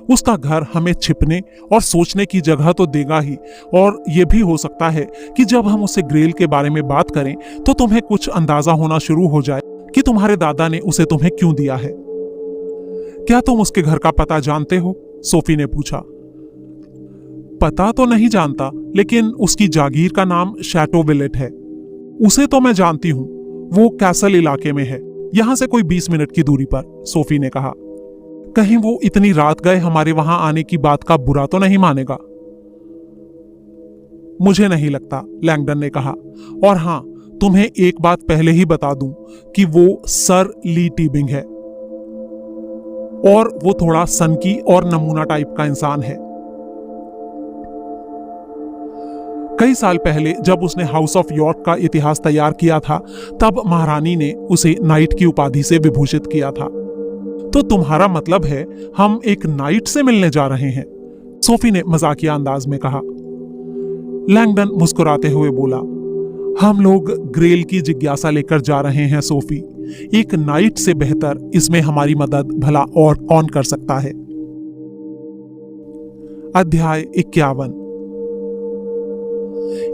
उसका घर हमें छिपने और सोचने की जगह तो देगा ही, और यह भी हो सकता है कि जब हम उससे ग्रेल के बारे में बात करें तो तुम्हें कुछ अंदाजा होना शुरू हो जाए कि तुम्हारे दादा ने उसे तुम्हें क्यों दिया है। क्या तुम उसके घर का पता जानते हो? सोफी ने पूछा। पता तो नहीं जानता, लेकिन उसकी जागीर का नाम शैटो विलेट है। उसे तो मैं जानती हूं, वो कैसल इलाके में है, यहां से कोई 20 मिनट की दूरी पर, सोफी ने कहा। कहीं वो इतनी रात गए हमारे वहां आने की बात का बुरा तो नहीं मानेगा? मुझे नहीं लगता, लैंगडन ने कहा। और हां, तुम्हें एक बात पहले ही बता दूं कि वो सर ली टीबिंग है, और वो थोड़ा सनकी और नमूना टाइप का इंसान है। कई साल पहले जब उसने हाउस ऑफ यॉर्क का इतिहास तैयार किया था, तब महारानी ने उसे नाइट की उपाधि से विभूषित किया था। तो तुम्हारा मतलब है हम एक नाइट से मिलने जा रहे हैं? सोफी ने मजाकिया अंदाज में कहा। लैंगडन मुस्कुराते हुए बोला, हम लोग ग्रेल की जिज्ञासा लेकर जा रहे हैं सोफी। एक नाइट से बेहतर इसमें हमारी मदद भला और कौन कर सकता है। अध्याय 51।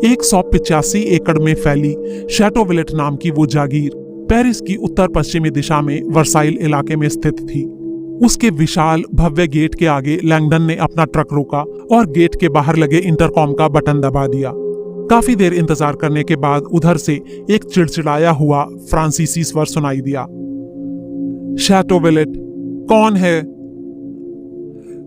185 एकड़ में फैली शैटो विलेट नाम की वो जागीर पेरिस की उत्तर पश्चिमी दिशा में वर्साइल इलाके में स्थित थी। उसके विशाल भव्य गेट के आगे लैंगडन ने अपना ट्रक रोका और गेट के बाहर लगे इंटरकॉम का बटन दबा दिया। काफी देर इंतजार करने के बाद उधर से एक चिड़चिड़ाया हुआ फ्रांसीसी स्वर सुनाई दिया। शैटो विलेट, कौन है?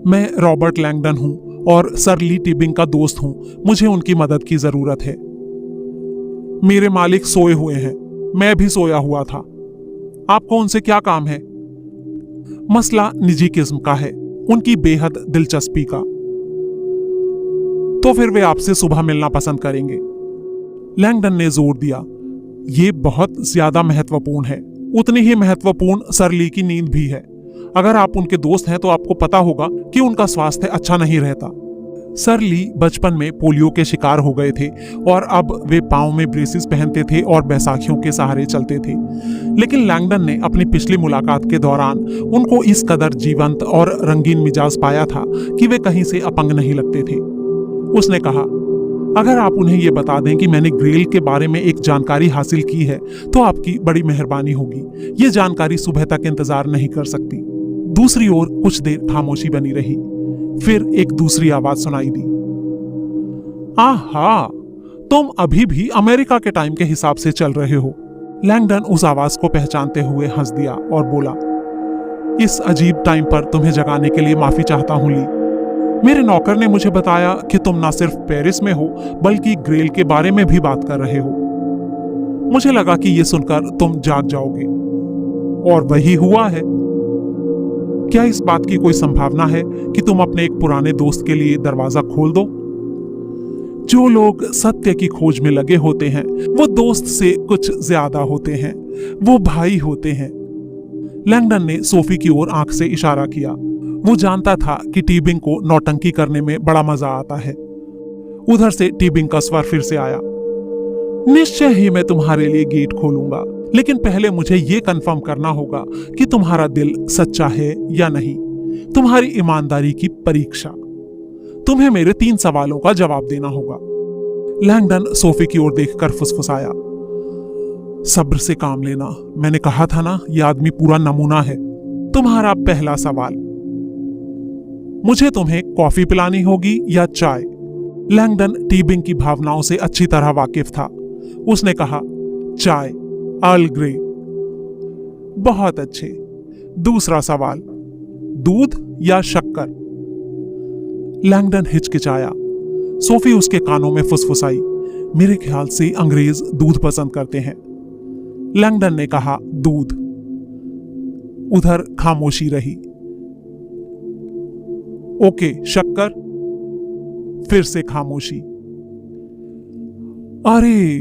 मैं रॉबर्ट लैंगडन हूं और सर ली टीबिंग का दोस्त हूं। मुझे उनकी मदद की जरूरत है। मेरे मालिक सोए हुए हैं, मैं भी सोया हुआ था। आपको उनसे क्या काम है? मसला निजी किस्म का है, उनकी बेहद दिलचस्पी का। तो फिर वे आपसे सुबह मिलना पसंद करेंगे। लैंगडन ने जोर दिया, ये बहुत ज्यादा महत्वपूर्ण है। उतनी ही महत्वपूर्ण सर ली की नींद भी है। अगर आप उनके दोस्त हैं तो आपको पता होगा कि उनका स्वास्थ्य अच्छा नहीं रहता। सर ली बचपन में पोलियो के शिकार हो गए थे और अब वे पांव में ब्रेसिस पहनते थे और बैसाखियों के सहारे चलते थे। लेकिन लैंगडन ने अपनी पिछली मुलाकात के दौरान उनको इस कदर जीवंत और रंगीन मिजाज पाया था कि वे कहीं से अपंग नहीं लगते थे। उसने कहा, अगर आप उन्हें यह बता दें कि मैंने ग्रेल के बारे में एक जानकारी हासिल की है तो आपकी बड़ी मेहरबानी होगी। ये जानकारी सुबह तक इंतजार नहीं कर सकती। दूसरी ओर कुछ देर खामोशी बनी रही। फिर एक दूसरी आवाज सुनाई दी, आहा, तुम अभी भी अमेरिका के टाइम के हिसाब से चल रहे हो। लैंगडन उस आवाज को पहचानते हुए हंस दिया और बोला, इस अजीब टाइम पर तुम्हें जगाने के लिए माफी चाहता हूं ली। मेरे नौकर ने मुझे बताया कि तुम ना सिर्फ पेरिस में हो बल्कि ग्रेल के बारे में भी बात कर रहे हो। मुझे लगा कि यह सुनकर तुम जाग जाओगे, और वही हुआ है। क्या इस बात की कोई संभावना है कि तुम अपने एक पुराने दोस्त के लिए दरवाजा खोल दो? जो लोग सत्य की खोज में लगे होते हैं वो दोस्त से कुछ ज्यादा होते हैं, वो भाई होते हैं। लैंगडन ने सोफी की ओर आंख से इशारा किया। वो जानता था कि टीबिंग को नौटंकी करने में बड़ा मजा आता है। उधर से टीबिंग का स्वर फिर से आया, निश्चय ही मैं तुम्हारे लिए गेट खोलूंगा, लेकिन पहले मुझे यह कंफर्म करना होगा कि तुम्हारा दिल सच्चा है या नहीं। तुम्हारी ईमानदारी की परीक्षा। तुम्हें मेरे 3 सवालों का जवाब देना होगा। लैंगडन सोफी की ओर देखकर फुसफुसाया, सब्र से काम लेना, मैंने कहा था ना, यह आदमी पूरा नमूना है। तुम्हारा पहला सवाल, मुझे तुम्हें कॉफी पिलानी होगी या चाय? लैंगडन टीबिंग की भावनाओं से अच्छी तरह वाकिफ था। उसने कहा, चाय, अर्ल ग्रे। बहुत अच्छे। दूसरा सवाल, दूध या शक्कर? लैंगडन हिचकिचाया। सोफी उसके कानों में फुसफुसाई, मेरे ख्याल से अंग्रेज दूध पसंद करते हैं। लैंगडन ने कहा, दूध। उधर खामोशी रही। ओके, शक्कर। फिर से खामोशी। अरे,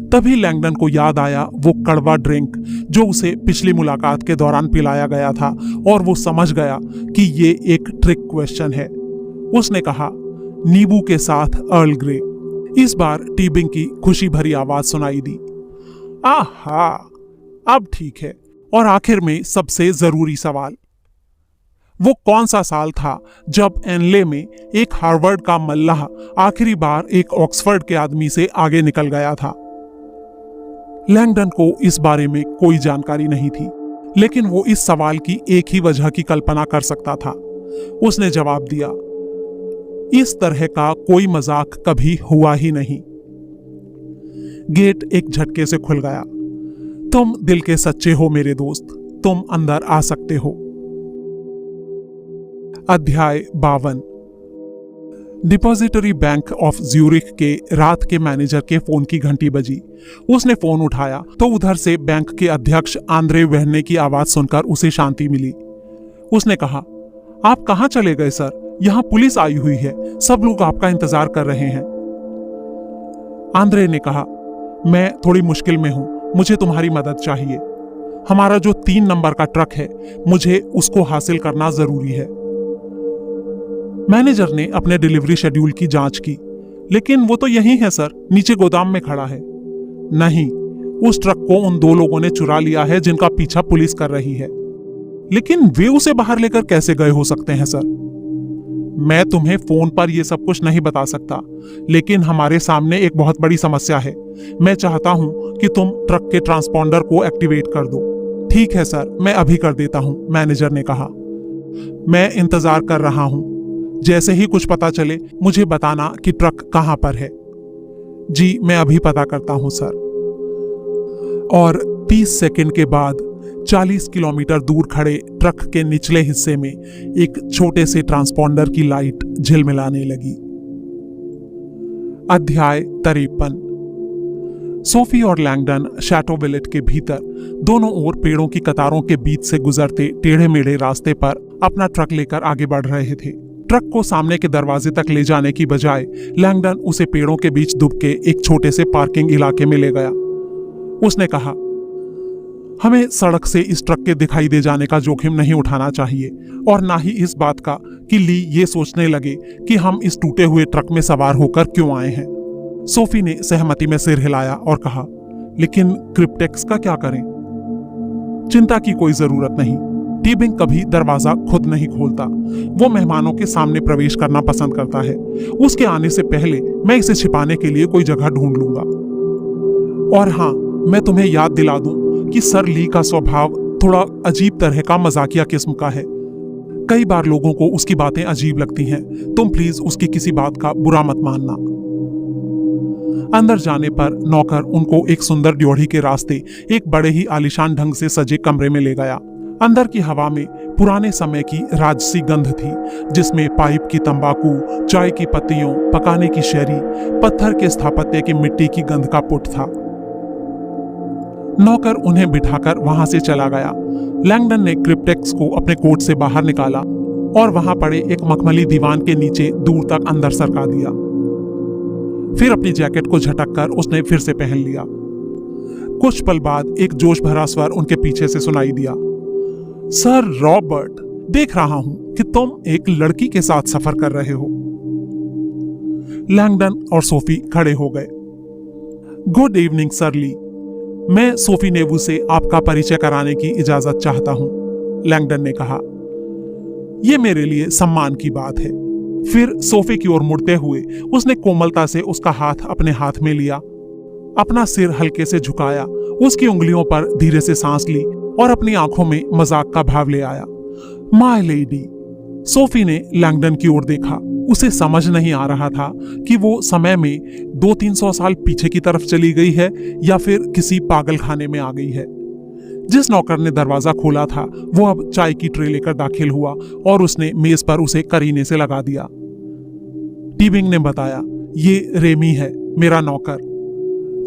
तभी लैंगडन को याद आया वो कड़वा ड्रिंक जो उसे पिछली मुलाकात के दौरान पिलाया गया था, और वो समझ गया कि ये एक ट्रिक क्वेश्चन है। उसने कहा, नींबू के साथ अर्ल ग्रे। इस बार टीबिंग की खुशी भरी आवाज सुनाई दी। आहा, अब ठीक है। और आखिर में सबसे जरूरी सवाल, वो कौन सा साल था जब एनले में एक हार्वर्ड का मल्लाह आखिरी बार एक ऑक्सफोर्ड के आदमी से आगे निकल गया था? लैंगडन को इस बारे में कोई जानकारी नहीं थी, लेकिन वो इस सवाल की एक ही वजह की कल्पना कर सकता था। उसने जवाब दिया, इस तरह का कोई मजाक कभी हुआ ही नहीं। गेट एक झटके से खुल गया। तुम दिल के सच्चे हो मेरे दोस्त, तुम अंदर आ सकते हो। अध्याय 52। डिपॉजिटरी बैंक ऑफ ज्यूरिख के रात के मैनेजर के फोन की घंटी बजी। उसने फोन उठाया तो उधर से बैंक के अध्यक्ष आंद्रे वेर्ने की आवाज सुनकर उसे शांति मिली। उसने कहा, आप कहां चले गए सर? यहां पुलिस आई हुई है, सब लोग आपका इंतजार कर रहे हैं। आंद्रे ने कहा, मैं थोड़ी मुश्किल में हूं, मुझे तुम्हारी मदद चाहिए। हमारा जो 3 नंबर का ट्रक है, मुझे उसको हासिल करना जरूरी है। मैनेजर ने अपने डिलीवरी शेड्यूल की जांच की, लेकिन वो तो यही है सर, नीचे गोदाम में खड़ा है। नहीं, उस ट्रक को उन 2 लोगों ने चुरा लिया है जिनका पीछा पुलिस कर रही है। लेकिन वे उसे बाहर लेकर कैसे गए हो सकते हैं सर? मैं तुम्हें फोन पर यह सब कुछ नहीं बता सकता, लेकिन हमारे सामने एक बहुत बड़ी समस्या है। मैं चाहता हूं कि तुम ट्रक के ट्रांसपॉन्डर को एक्टिवेट कर दो। ठीक है सर, मैं अभी कर देता हूं, मैनेजर ने कहा। मैं इंतजार कर रहा हूं। जैसे ही कुछ पता चले मुझे बताना कि ट्रक कहां पर है। जी, मैं अभी पता करता हूं सर। और 30 सेकंड के बाद 40 किलोमीटर दूर खड़े ट्रक के निचले हिस्से में एक छोटे से ट्रांसपॉन्डर की लाइट झिलमिलाने लगी। अध्याय 53। सोफी और लैंगडन शैटो विलेट के भीतर दोनों ओर पेड़ों की कतारों के बीच से गुजरते टेढ़े मेढ़े रास्ते पर अपना ट्रक लेकर आगे बढ़ रहे थे। ट्रक को सामने के दरवाजे तक ले जाने की बजाय लैंगडन उसे पेड़ों के बीच दुबके एक छोटे से पार्किंग इलाके में ले गया। उसने कहा, हमें सड़क से इस ट्रक के दिखाई दे जाने का जोखिम नहीं उठाना चाहिए, और ना ही इस बात का कि ली ये सोचने लगे कि हम इस टूटे हुए ट्रक में सवार होकर क्यों आए हैं। सोफी ने सहमति में सिर हिलाया और कहा, लेकिन क्रिप्टेक्स का क्या करें? चिंता की कोई जरूरत नहीं। टीबिंग कभी दरवाजा खुद नहीं खोलता, वो मेहमानों के सामने प्रवेश करना पसंद करता है। उसके आने से पहले मैं इसे छिपाने के लिए कोई जगह ढूंढ लूंगा। और हाँ, मैं तुम्हें याद दिला दूं कि सर ली का स्वभाव थोड़ा अजीब तरह का मजाकिया किस्म का है। कई बार लोगों को उसकी बातें अजीब लगती हैं। तुम प्लीज उसकी किसी बात का बुरा मत मानना। अंदर जाने पर नौकर उनको एक सुंदर ड्योढ़ी के रास्ते एक बड़े ही आलीशान ढंग से सजे कमरे में ले गया। अंदर की हवा में पुराने समय की राजसी गंध थी, जिसमें पाइप की तंबाकू, चाय की पत्तियों, पकाने की शहरी, पत्थर के स्थापत्य की मिट्टी की गंध का पुट था। नौकर उन्हें बिठाकर वहां से चला गया। लैंगडन ने क्रिप्टेक्स को अपने कोट से बाहर निकाला और वहां पड़े एक मखमली दीवान के नीचे दूर तक अंदर सरका दिया। फिर अपनी जैकेट को झटककर उसने फिर से पहन लिया। कुछ पल बाद एक जोश भरा स्वर उनके पीछे से सुनाई दिया, सर रॉबर्ट, देख रहा हूं कि तुम एक लड़की के साथ सफर कर रहे हो। लैंगडन और सोफी खड़े हो गए। गुड इवनिंग सर ली, मैं सोफी नेवू से आपका परिचय कराने की इजाजत चाहता हूं, लैंगडन ने कहा। यह मेरे लिए सम्मान की बात है। फिर सोफी की ओर मुड़ते हुए उसने कोमलता से उसका हाथ अपने हाथ में लिया। अपना सिर हल्के से झुकाया, उसकी उंगलियों पर धीरे से सांस ली और अपनी आंखों में मजाक का भाव ले आया। My lady. सोफी ने लैंगडन की ओर देखा। उसे समझ नहीं आ रहा था कि वो समय में 200-300 साल पीछे की तरफ चली गई है या फिर किसी पागल खाने में आ गई है। जिस नौकर ने दरवाजा खोला था वो अब चाय की ट्रे लेकर दाखिल हुआ और उसने मेज पर उसे करीने से लगा दिया। टीबिंग ने बताया, ये रेमी है, मेरा नौकर।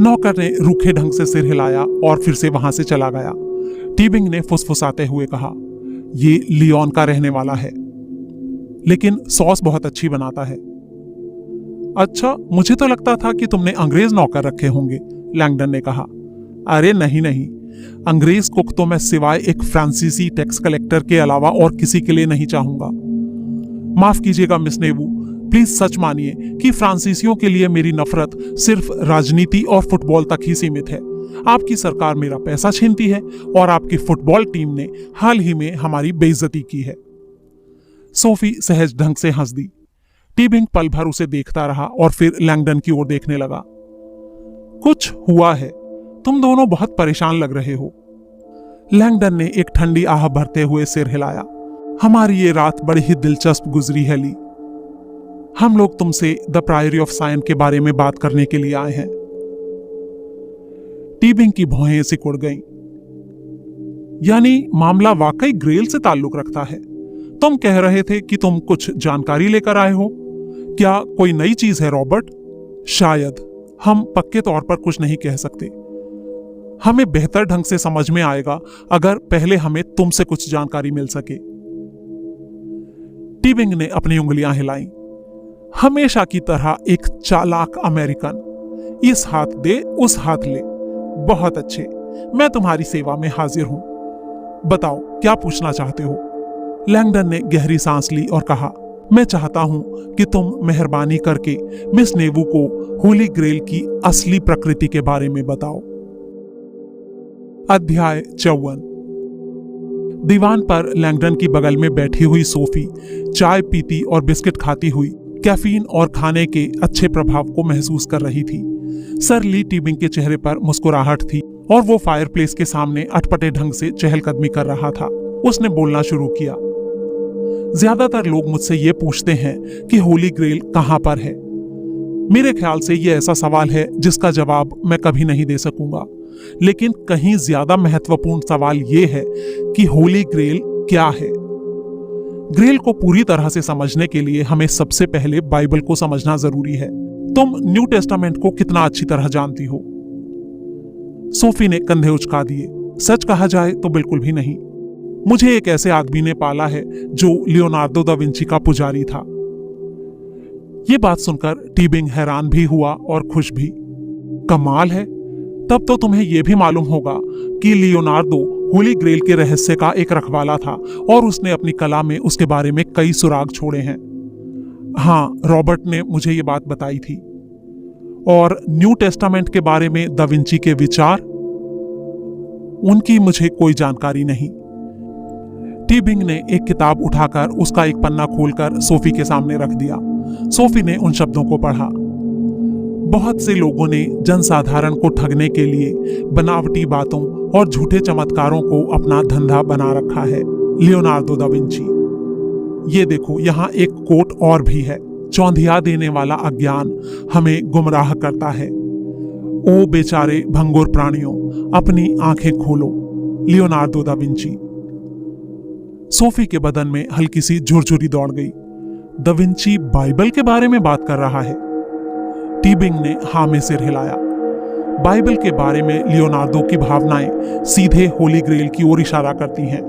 नौकर ने रूखे ढंग से सिर हिलाया और फिर से वहां से चला गया। टीबिंग ने फुसफुसाते हुए कहा, ये लियोन का रहने वाला है, लेकिन सॉस बहुत अच्छी बनाता है। अच्छा, मुझे तो लगता था कि तुमने अंग्रेज नौकर रखे होंगे, लैंगडन ने कहा। अरे नहीं नहीं, अंग्रेज कुक तो मैं सिवाय एक फ्रांसीसी टैक्स कलेक्टर के अलावा और किसी के लिए नहीं चाहूंगा। माफ कीजिएगा मिस नेवू, प्लीज सच मानिए कि फ्रांसीसियों के लिए मेरी नफरत सिर्फ राजनीति और फुटबॉल तक ही सीमित है। आपकी सरकार मेरा पैसा छीनती है और आपकी फुटबॉल टीम ने हाल ही में हमारी बेइज्जती की है। सोफी सहज ढंग से हंस दी। टीबिंग पल भर उसे देखता रहा और फिर लैंगडन की ओर देखने लगा। कुछ हुआ है, तुम दोनों बहुत परेशान लग रहे हो। लैंगडन ने एक ठंडी आह भरते हुए सिर हिलाया। हमारी ये रात बड़ी ही दिलचस्प गुजरी है ली। हम लोग तुमसे द प्रायरी ऑफ साइन के बारे में बात करने के लिए आए हैं। टीबिंग की भौहें सिकुड़ गईं। यानी मामला वाकई ग्रेल से ताल्लुक रखता है। तुम कह रहे थे कि तुम कुछ जानकारी लेकर आए हो। क्या कोई नई चीज है रॉबर्ट? शायद, हम पक्के तौर पर कुछ नहीं कह सकते। हमें बेहतर ढंग से समझ में आएगा अगर पहले हमें तुमसे कुछ जानकारी मिल सके। टीबिंग ने अपनी उंगलियां हिलाईं। हमेशा की तरह एक चालाक अमेरिकन, इस हाथ दे उस हाथ ले। बहुत अच्छे, मैं तुम्हारी सेवा में हाजिर हूं। बताओ क्या पूछना चाहते हो? लैंगडन ने गहरी सांस ली और कहा, मैं चाहता हूं कि तुम मेहरबानी करके मिस नेवू को होली ग्रेल की असली प्रकृति के बारे में बताओ। अध्याय 54। दीवान पर लैंगडन की बगल में बैठी हुई सोफी चाय पीती और बिस्किट खाती हुई कैफीन और खाने के अच्छे प्रभाव को महसूस कर रही थी। सर ली टीबिंग के चेहरे पर मुस्कुराहट थी और वो फायरप्लेस के सामने अटपटे ढंग से चहलकदमी कर रहा था। उसने बोलना शुरू किया, ज्यादातर लोग मुझसे ये पूछते हैं कि होली ग्रेल कहां पर है। मेरे ख्याल से ये ऐसा सवाल है जिसका जवाब मैं कभी नहीं दे सकूंगा, लेकिन कहीं ज्यादा महत्वपूर्ण सवाल ये है कि होली ग्रेल क्या है। ग्रेल को पूरी तरह से समझने के लिए हमें सबसे पहले बाइबल को समझना जरूरी है। तुम न्यू टेस्टामेंट को कितना अच्छी तरह जानती हो? सोफी ने कंधे उचका दिए। सच कहा जाए तो बिल्कुल भी नहीं। मुझे एक ऐसे आदमी ने पाला है जो लियोनार्दो दा विंची का पुजारी था। ये बात सुनकर टीबिंग हैरान भी हुआ और खुश भी। कमाल है, तब तो तुम्हें यह भी मालूम होगा कि लियोनार्दो होली ग्रेल के रहस्य का एक रखवाला था और उसने अपनी कला में उसके बारे में कई सुराग छोड़े हैं। हाँ, रॉबर्ट ने मुझे ये बात बताई थी। और न्यू टेस्टामेंट के बारे में दा विंची के विचार, उनकी मुझे कोई जानकारी नहीं। टीबिंग ने एक किताब उठाकर उसका एक पन्ना खोलकर सोफी के सामने रख दिया। सोफी ने उन शब्दों को पढ़ा। बहुत से लोगों ने जनसाधारण को ठगने के लिए बनावटी बातों और झूठे चमत्कारों को अपना धंधा बना रखा है। Leonardo da Vinci. ये देखो, यहाँ एक कोट और भी है। चौंधिया देने वाला अज्ञान हमें गुमराह करता है। ओ बेचारे भंगुर प्राणियों, अपनी आंखें खोलो। Leonardo da Vinci. सोफी के बदन में हल्की सी झुरझुरी दौड़ गई। दा विंची बाइबल के बारे में बात कर रहा है? टीबिंग ने हाँ में सिर हिलाया। बाइबल के बारे में लियोनार्दो की भावनाएं सीधे होली ग्रेल की ओर इशारा करती हैं।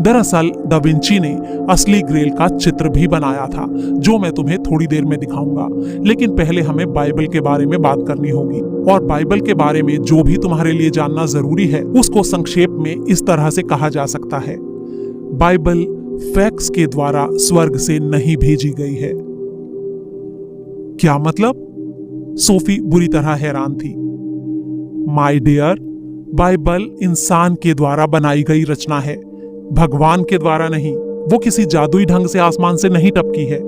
दरअसल दा विंची ने असली ग्रेल का चित्र भी बनाया था, जो मैं तुम्हें थोड़ी देर में दिखाऊंगा। लेकिन पहले हमें बाइबल के बारे में बात करनी होगी, और बाइबल के बारे में जो भी तुम्हारे लिए जानना जरूरी है उसको संक्षेप में इस तरह से कहा जा सकता है, बाइबल फैक्स के द्वारा स्वर्ग से नहीं भेजी गई है। क्या मतलब? सोफी बुरी तरह हैरान थी। माय डियर, बाइबल इंसान के द्वारा बनाई गई रचना है, भगवान के द्वारा नहीं। वो किसी जादुई ढंग से आसमान से नहीं टपकी है,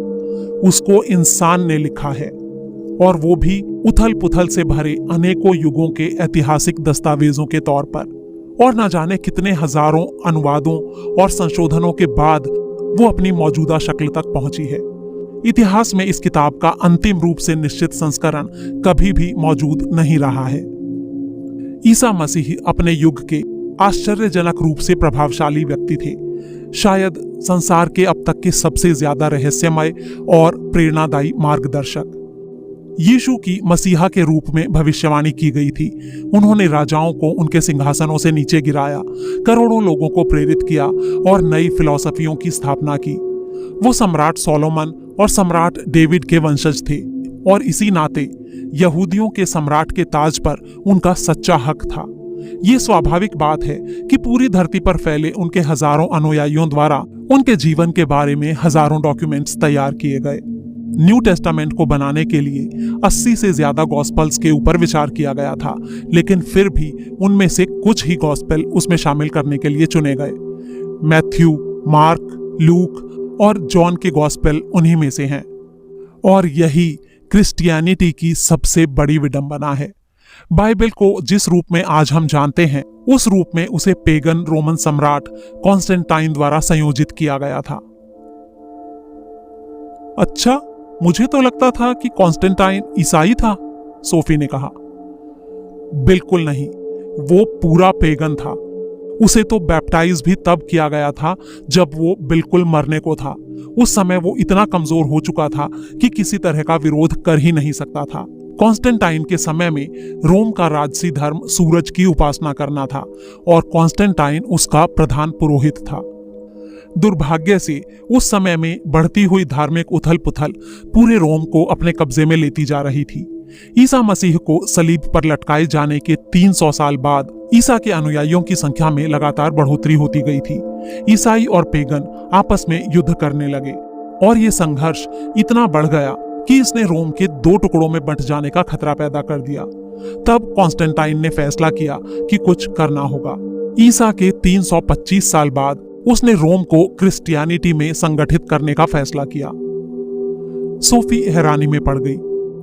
उसको इंसान ने लिखा है। और वो भी उथल पुथल से भरे अनेकों युगों के ऐतिहासिक दस्तावेजों के तौर पर। और न जाने कितने हजारों अनुवादों और संशोधनों के बाद वो अपनी मौजूदा शक्ल तक पहुंची है। इतिहास में इस किताब का अंतिम रूप से निश्चित संस्करण कभी भी मौजूद नहीं रहा है। ईसा मसीह अपने युग के आश्चर्यजनक रूप से प्रभावशाली व्यक्ति थे, शायद संसार के अब तक के सबसे ज्यादा रहस्यमय और प्रेरणादायी मार्गदर्शक। यीशु की मसीहा के रूप में भविष्यवाणी की गई थी। उन्होंने राजाओं को उनके सिंहासनों से नीचे गिराया, करोड़ों लोगों को प्रेरित किया और नई फिलॉसफियों की स्थापना की। वो सम्राट सोलोमन और सम्राट डेविड के वंशज थे और इसी नाते यहूदियों के सम्राट के ताज पर उनका सच्चा हक था। ये स्वाभाविक बात है कि पूरी धरती पर फैले उनके हजारों अनुयायियों द्वारा उनके जीवन के बारे में हजारों डॉक्यूमेंट्स तैयार किए गए। न्यू टेस्टामेंट को बनाने के लिए 80 से ज्यादा गॉस्पेल्स के ऊपर विचार किया गया था, लेकिन फिर भी उनमें से कुछ ही गॉस्पेल उसमें शामिल करने के लिए चुने गए। मैथ्यू, मार्क, लूक और जॉन के गॉस्पेल उन्हीं में से हैं। और यही क्रिश्चियनिटी की सबसे बड़ी विडंबना है। बाइबल को जिस रूप में आज हम जानते हैं, उस रूप में उसे पेगन रोमन सम्राट कॉन्स्टेंटाइन द्वारा संयोजित किया गया था। अच्छा, मुझे तो लगता था कि कॉन्स्टेंटाइन ईसाई था, सोफी ने कहा। बिल्कुल नहीं, वो पूरा पेगन था। उसे तो बैप्टाइज भी तब किया गया था जब वो बिल्कुल मरने को था। उस समय वो इतना कमजोर हो चुका था कि किसी तरह का विरोध कर ही नहीं सकता था। कॉन्स्टेंटाइन के समय में रोम का राजसी धर्म सूरज की उपासना करना था और कॉन्स्टेंटाइन उसका प्रधान पुरोहित था। दुर्भाग्य से उस समय में बढ़ती हुई धार्मिक उथल पुथल पूरे रोम को अपने कब्जे में लेती जा रही थी। ईसा मसीह को सलीब पर लटकाए जाने के 300 साल बाद ईसा के अनुयायियों की संख्या में लगातार बढ़ोतरी होती गई थी। ईसाई और पेगन आपस में युद्ध करने लगे और ये संघर्ष इतना बढ़ गया कि इसने रोम के 2 टुकड़ों में बंट जाने का खतरा पैदा कर दिया। तब कॉन्स्टेंटाइन ने फैसला किया कि कुछ करना होगा। ईसा के 325 साल बाद उसने रोम को क्रिश्चियनिटी में संगठित करने का फैसला किया। सोफी हैरानी में पड़ गई,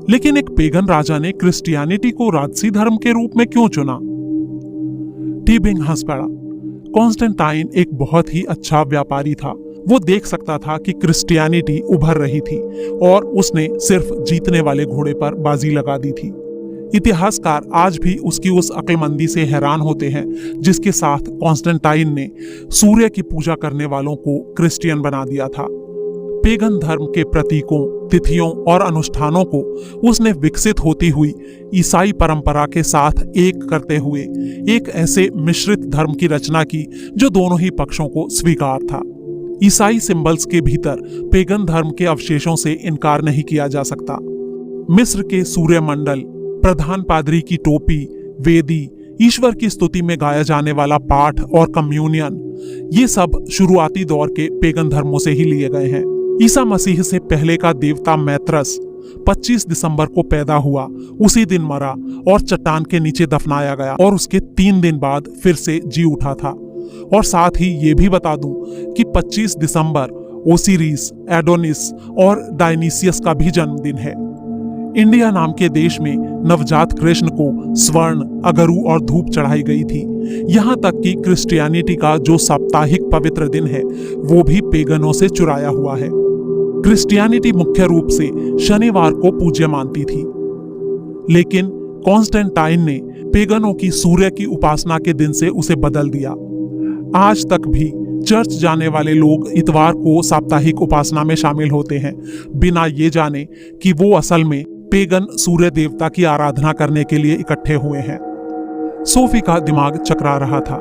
लेकिन एक पेगन राजा ने क्रिश्चियनिटी को राजसी धर्म के रूप में क्यों चुना? टीबिंग हंस पड़ा। कॉन्स्टेंटाइन एक बहुत ही अच्छा व्यापारी था। वो देख सकता था कि क्रिश्चियनिटी उभर रही थी और उसने सिर्फ जीतने वाले घोड़े पर बाजी लगा दी थी। इतिहासकार आज भी उसकी उस अक्लमंदी से हैरान होते हैं जिसके साथ कॉन्स्टेंटाइन ने सूर्य की पूजा करने वालों को क्रिश्चियन बना दिया था। पेगन धर्म के प्रतीकों, तिथियों और अनुष्ठानों को उसने विकसित होती हुई ईसाई परंपरा के साथ एक करते हुए एक ऐसे मिश्रित धर्म की रचना की जो दोनों ही पक्षों को स्वीकार था। ईसाई सिंबल्स के भीतर पेगन धर्म के अवशेषों से इनकार नहीं किया जा सकता। मिस्र के सूर्य मंडल, प्रधान पादरी की टोपी, वेदी, ईश्वर की स्तुति में गाया जाने वाला पाठ और कम्युनियन, ये सब शुरुआती दौर के पेगन धर्मों से ही लिए गए हैं। ईसा मसीह से पहले का देवता मैत्रस 25 दिसंबर को पैदा हुआ, उसी दिन मरा और चट्टान के नीचे दफनाया गया और उसके 3 दिन बाद फिर से जी उठा था। और साथ ही ये भी बता दूं कि 25 दिसंबर ओसिरिस, एडोनिस और डायनीसियस का भी जन्मदिन है। इंडिया नाम के देश में नवजात कृष्ण को स्वर्ण, अगरू और धूप चढ़ाई गई थी। यहाँ तक कि क्रिश्चियनिटी का जो साप्ताहिक पवित्र दिन है वो भी पेगनों से चुराया हुआ है। क्रिश्चियनिटी मुख्य रूप से शनिवार को पूज्य मानती थी, लेकिन कॉन्स्टेंटाइन ने पेगनों की सूर्य की उपासना के दिन से उसे बदल दिया। आज तक भी चर्च जाने वाले लोग इतवार को साप्ताहिक उपासना में शामिल होते हैं, बिना ये जाने कि वो असल में पेगन सूर्य देवता की आराधना करने के लिए इकट्ठे हुए हैं। सोफी का दिमाग चकरा रहा था।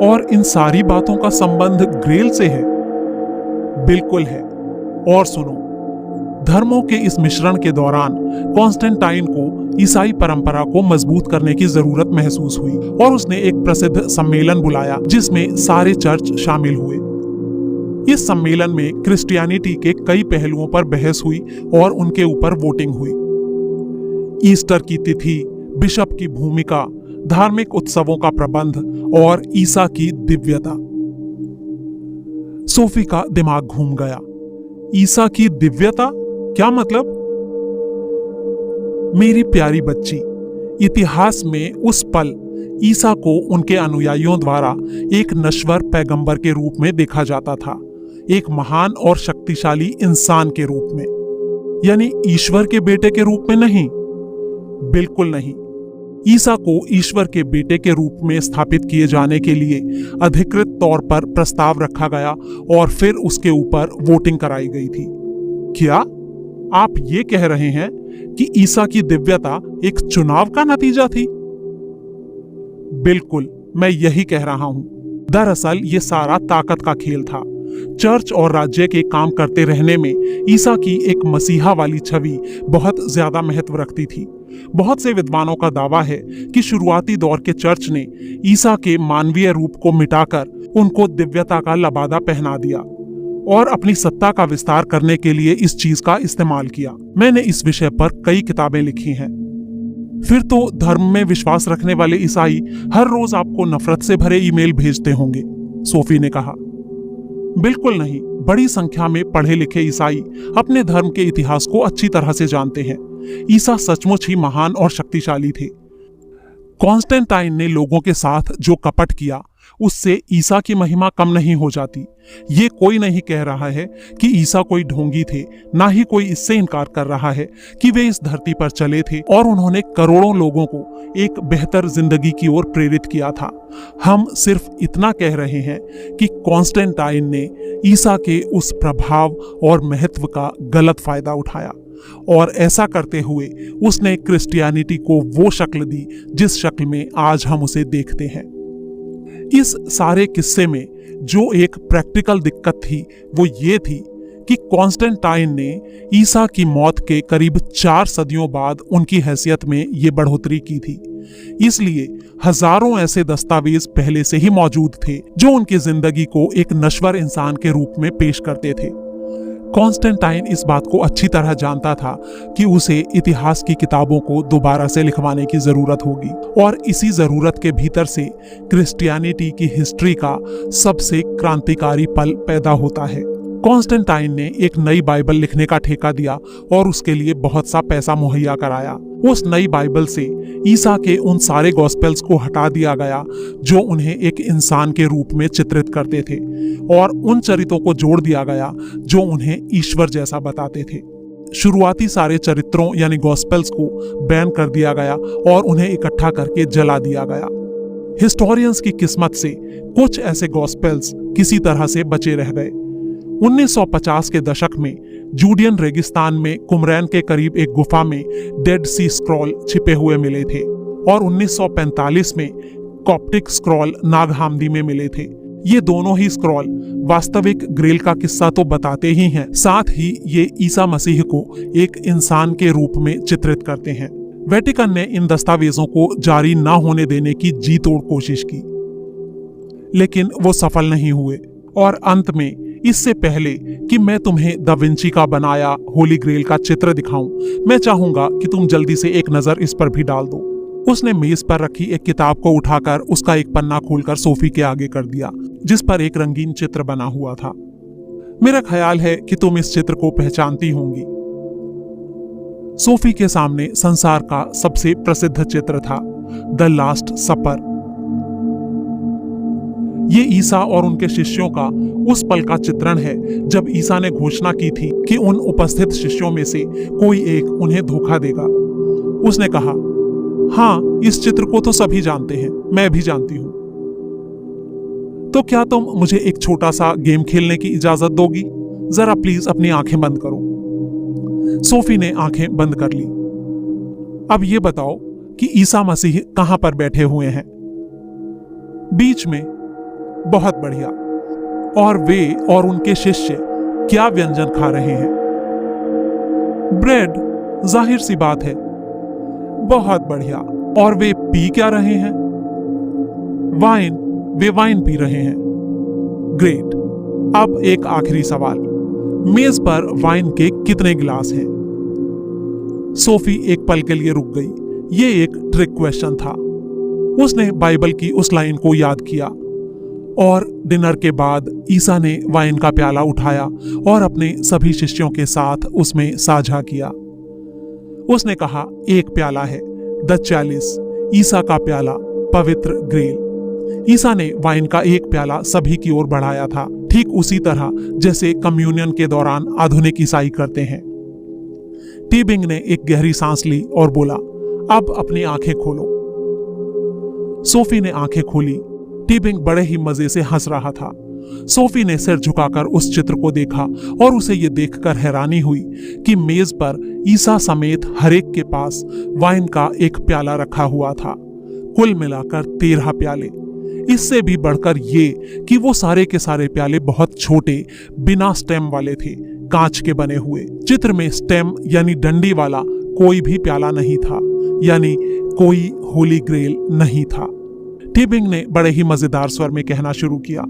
और इन सारी बातों का संबंध ग्रेल से है? बिल्कुल है। और सुनो, धर्मों के इस मिश्रण के दौरान कॉन्स्टेंटाइन को ईसाई परंपरा को मजबूत करने की जरूरत महसूस हुई और उसने एक प्रसिद्ध सम्मेलन बुलाया जिसमें सारे चर्च शामिल हुए। इस सम्मेलन में क्रिश्चियनिटी के कई पहलुओं पर बहस हुई और उनके ऊपर वोटिंग हुई। ईस्टर की तिथि, बिशप की भूमिका, धार्मिक उत्सवों का प्रबंध और ईसा की दिव्यता। सोफी का दिमाग घूम गया। ईसा की दिव्यता? क्या मतलब? मेरी प्यारी बच्ची, इतिहास में उस पल ईसा को उनके अनुयायियों द्वारा एक नश्वर पैगंबर के रूप में देखा जाता था, एक महान और शक्तिशाली इंसान के रूप में, यानी ईश्वर के बेटे के रूप में नहीं, बिल्कुल नहीं। ईसा को ईश्वर के बेटे के रूप में स्थापित किए जाने के लिए अधिकृत तौर पर प्रस्ताव रखा गया और फिर उसके ऊपर वोटिंग कराई गई थी। क्या आप ये कह रहे हैं कि ईसा की दिव्यता एक चुनाव का नतीजा थी? बिल्कुल, मैं यही कह रहा हूं। दरअसल ये सारा ताकत का खेल था। चर्च और राज्य के काम करते रहने में ईसा की एक मसीहा वाली छवि बहुत ज्यादा महत्व रखती थी। बहुत से विद्वानों का दावा है कि शुरुआती दौर के चर्च ने ईसा के मानवीय रूप को मिटाकर उनको दिव्यता का लबादा पहना दिया और अपनी सत्ता का विस्तार करने के लिए इस चीज का इस्तेमाल किया। मैंने इस विषय पर कई किताबें लिखी हैं। फिर तो धर्म में विश्वास रखने वाले ईसाई हर रोज आपको नफरत से भरे ईमेल भेजते होंगे, सोफी ने कहा। बिल्कुल नहीं, बड़ी संख्या में पढ़े लिखे ईसाई अपने धर्म के इतिहास को अच्छी तरह से जानते हैं। ईसा सचमुच ही महान और शक्तिशाली थे। कॉन्स्टेंटाइन ने लोगों के साथ जो कपट किया, उससे ईसा की महिमा कम नहीं हो जाती। ये कोई नहीं कह रहा है कि ईसा कोई ढोंगी थे, ना ही कोई इससे इनकार कर रहा है कि वे इस धरती पर चले थे और उन्होंने करोड़ों लोगों को एक बेहतर जिंदगी की ओर प्रेरित किया था। हम सिर्फ इतना कह रहे हैं कि कॉन्स्टेंटाइन ने ईसा के उस प्रभाव और महत्व का गलत फायदा उठाया और ऐसा करते हुए उसने क्रिश्चियनिटी को वो शक्ल दी जिस शक्ल में आज हम उसे देखते हैं। इस सारे किस्से में जो एक प्रैक्टिकल दिक्कत थी वो ये थी कि कॉन्स्टेंटाइन ने ईसा की मौत के करीब 4 सदियों बाद उनकी हैसियत में ये बढ़ोतरी की थी। इसलिए हजारों ऐसे दस्तावेज पहले से ही मौजूद थे जो उनकी जिंदगी को एक नश्वर इंसान के रूप में पेश करते थे। कॉन्स्टेंटाइन इस बात को अच्छी तरह जानता था कि उसे इतिहास की किताबों को दोबारा से लिखवाने की जरूरत होगी और इसी जरूरत के भीतर से क्रिश्चियनिटी की हिस्ट्री का सबसे क्रांतिकारी पल पैदा होता है। कॉन्स्टेंटाइन ने एक नई बाइबल लिखने का ठेका दिया और उसके लिए बहुत सा पैसा मुहैया कराया। उस नई बाइबल से ईसा के उन सारे गॉस्पेल्स को हटा दिया गया जो उन्हें एक इंसान के रूप में चित्रित करते थे और उन चरित्रों को जोड़ दिया गया जो उन्हें ईश्वर जैसा बताते थे। शुरुआती सारे चरित्रों यानी गॉस्पेल्स को बैन कर दिया गया और उन्हें इकट्ठा करके जला दिया गया। हिस्टोरियंस की किस्मत से कुछ ऐसे गॉस्पेल्स किसी तरह से बचे रह गए। 1950 के दशक में जूडियन रेगिस्तान में कुमरैन के करीब एक गुफा में डेड सी स्क्रॉल छिपे हुए मिले थे और 1945 में कॉप्टिक स्क्रॉल नागहामदी में मिले थे। ये दोनों ही स्क्रॉल वास्तविक ग्रेल का किस्सा तो बताते ही हैं, साथ ही ये ईसा मसीह को एक इंसान के रूप में चित्रित करते हैं। वेटिकन ने इन दस्तावेजों को जारी ना होने देने की जी तोड़ कोशिश की, लेकिन वो सफल नहीं हुए और अंत में इससे पहले कि मैं तुम्हें दा विंची का बनाया होली ग्रेल का चित्र दिखाऊं, मैं चाहूंगा कि तुम जल्दी से एक नजर इस पर भी डाल दो। उसने मेज पर रखी एक किताब को उठाकर उसका एक पन्ना खोलकर सोफी के आगे कर दिया, जिस पर एक रंगीन चित्र बना हुआ था। मेरा ख्याल है कि तुम इस चित्र को पहचानती होंगी। सोफी के सामने संसार का सबसे प्रसिद्ध चित्र था, द लास्ट सपर। ये ईसा और उनके शिष्यों का उस पल का चित्रण है जब ईसा ने घोषणा की थी कि उन उपस्थित शिष्यों में से कोई एक उन्हें धोखा देगा। उसने कहा, हाँ, इस चित्र को तो सभी जानते हैं, मैं भी जानती हूं। तो क्या तुम मुझे एक छोटा सा गेम खेलने की इजाजत दोगी? जरा प्लीज अपनी आंखें बंद करो। सोफी ने आंखें बंद कर ली। अब ये बताओ कि ईसा मसीह कहां पर बैठे हुए हैं? बीच में। बहुत बढ़िया। और वे और उनके शिष्य क्या व्यंजन खा रहे हैं? ब्रेड, जाहिर सी बात है। बहुत बढ़िया। और वे पी क्या रहे हैं? वाइन, वे वाइन पी रहे हैं। ग्रेट। अब एक आखिरी सवाल, मेज पर वाइन के कितने गिलास हैं? सोफी एक पल के लिए रुक गई। ये एक ट्रिक क्वेश्चन था। उसने बाइबल की उस लाइन को याद किया और डिनर के बाद ईसा ने वाइन का प्याला उठाया और अपने सभी शिष्यों के साथ उसमें साझा किया। उसने कहा, एक प्याला है, द चैलिस, ईसा का प्याला, पवित्र ग्रेल। ईसा ने वाइन का एक प्याला सभी की ओर बढ़ाया था, ठीक उसी तरह जैसे कम्युनियन के दौरान आधुनिक ईसाई करते हैं। टीबिंग ने एक गहरी सांस ली और बोला, अब अपनी आंखें खोलो। सोफी ने आंखें खोली। टीबिंग बड़े ही मजे से हंस रहा था। सोफी ने सिर झुकाकर उस चित्र को देखा और उसे यह देखकर हैरानी हुई कि मेज पर ईसा समेत हरेक के पास वाइन का एक प्याला रखा हुआ था। कुल मिलाकर 13 प्याले। इससे भी बढ़कर ये कि वो सारे के सारे प्याले बहुत छोटे, बिना स्टेम वाले थे, कांच के बने हुए। चित्र में स्टेम यानी डंडी वाला कोई भी प्याला नहीं था, यानी कोई होली ग्रेल नहीं था। टीबिंग ने बड़े ही मजेदार स्वर में कहना शुरू किया,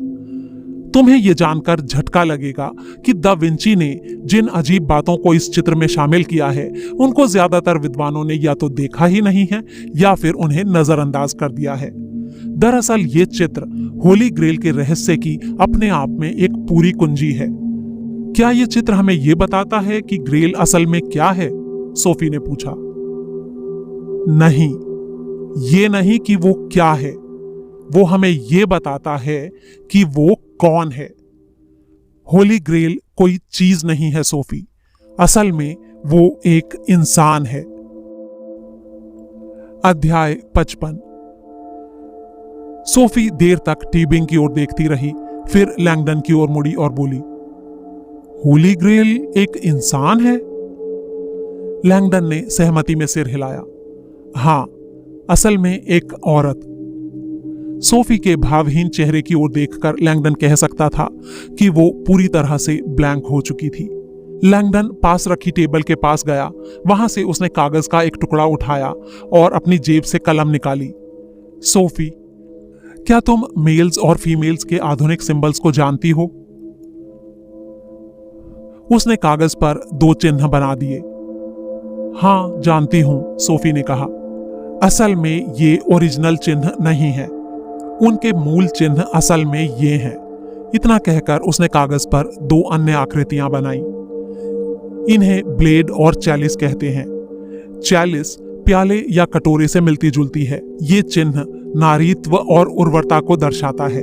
तुम्हें यह जानकर झटका लगेगा कि दा विंची ने जिन अजीब बातों को इस चित्र में शामिल किया है, उनको ज्यादातर विद्वानों ने या तो देखा ही नहीं है या फिर उन्हें नजरअंदाज कर दिया है। दरअसल ये चित्र होली ग्रेल के रहस्य की अपने आप में एक पूरी कुंजी है। क्या यह चित्र हमें यह बताता है कि ग्रेल असल में क्या है? सोफी ने पूछा। नहीं, ये नहीं कि वो क्या है, वो हमें यह बताता है कि वो कौन है। होली ग्रेल कोई चीज नहीं है सोफी, असल में वो एक इंसान है। अध्याय 55। सोफी देर तक टीबिंग की ओर देखती रही, फिर लैंगडन की ओर मुड़ी और बोली, होली ग्रेल एक इंसान है? लैंगडन ने सहमति में सिर हिलाया। हां, असल में एक औरत। सोफी के भावहीन चेहरे की ओर देखकर लैंगडन कह सकता था कि वो पूरी तरह से ब्लैंक हो चुकी थी। लैंगडन पास रखी टेबल के पास गया। वहां से उसने कागज का एक टुकड़ा उठाया और अपनी जेब से कलम निकाली। सोफी, क्या तुम मेल्स और फीमेल्स के आधुनिक सिंबल्स को जानती हो? उसने कागज पर 2 चिन्ह बना दिए। हां, जानती हूं, सोफी ने कहा। असल में ये ओरिजिनल चिन्ह नहीं है, उनके मूल चिन्ह असल में ये हैं। इतना कहकर उसने कागज पर 2 अन्य आकृतियां बनाई। इन्हें ब्लेड और चैलिस कहते हैं। चैलिस प्याले या कटोरे से मिलती जुलती है। ये चिन्ह नारीत्व और उर्वरता को दर्शाता है।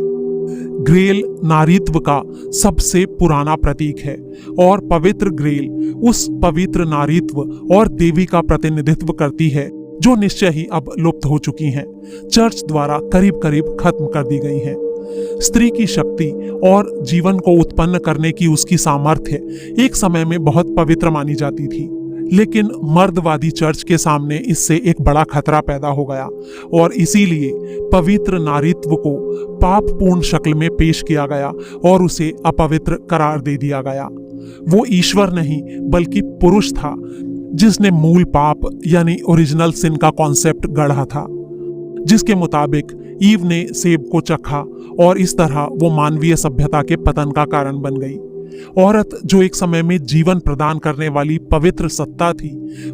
ग्रेल नारीत्व का सबसे पुराना प्रतीक है और पवित्र ग्रेल उस पवित्र नारीत्व और देवी का प्रतिनिधित्व करती है जो निश्चय ही अब लुप्त हो चुकी हैं, चर्च द्वारा करीब करीब खत्म कर दी गई हैं। स्त्री की शक्ति और जीवन को उत्पन्न करने की उसकी सामर्थ्य एक समय में बहुत पवित्र मानी जाती थी, लेकिन मर्दवादी चर्च के सामने इससे एक बड़ा खतरा पैदा हो गया और इसीलिए पवित्र नारीत्व को पापपूर्ण शक्ल में पेश किया गया और उसे अपवित्र करार दे दिया गया। वो ईश्वर नहीं बल्कि पुरुष था जिसने मूल पाप यानी ओरिजिनल सिन का कॉन्सेप्ट गढ़ा था, जिसके मुताबिक ईव ने सेब को चखा और इस तरह वो मानवीय सभ्यता के पतन का कारण बन गई। औरत जो एक समय में जीवन प्रदान करने वाली पवित्र सत्ता थी,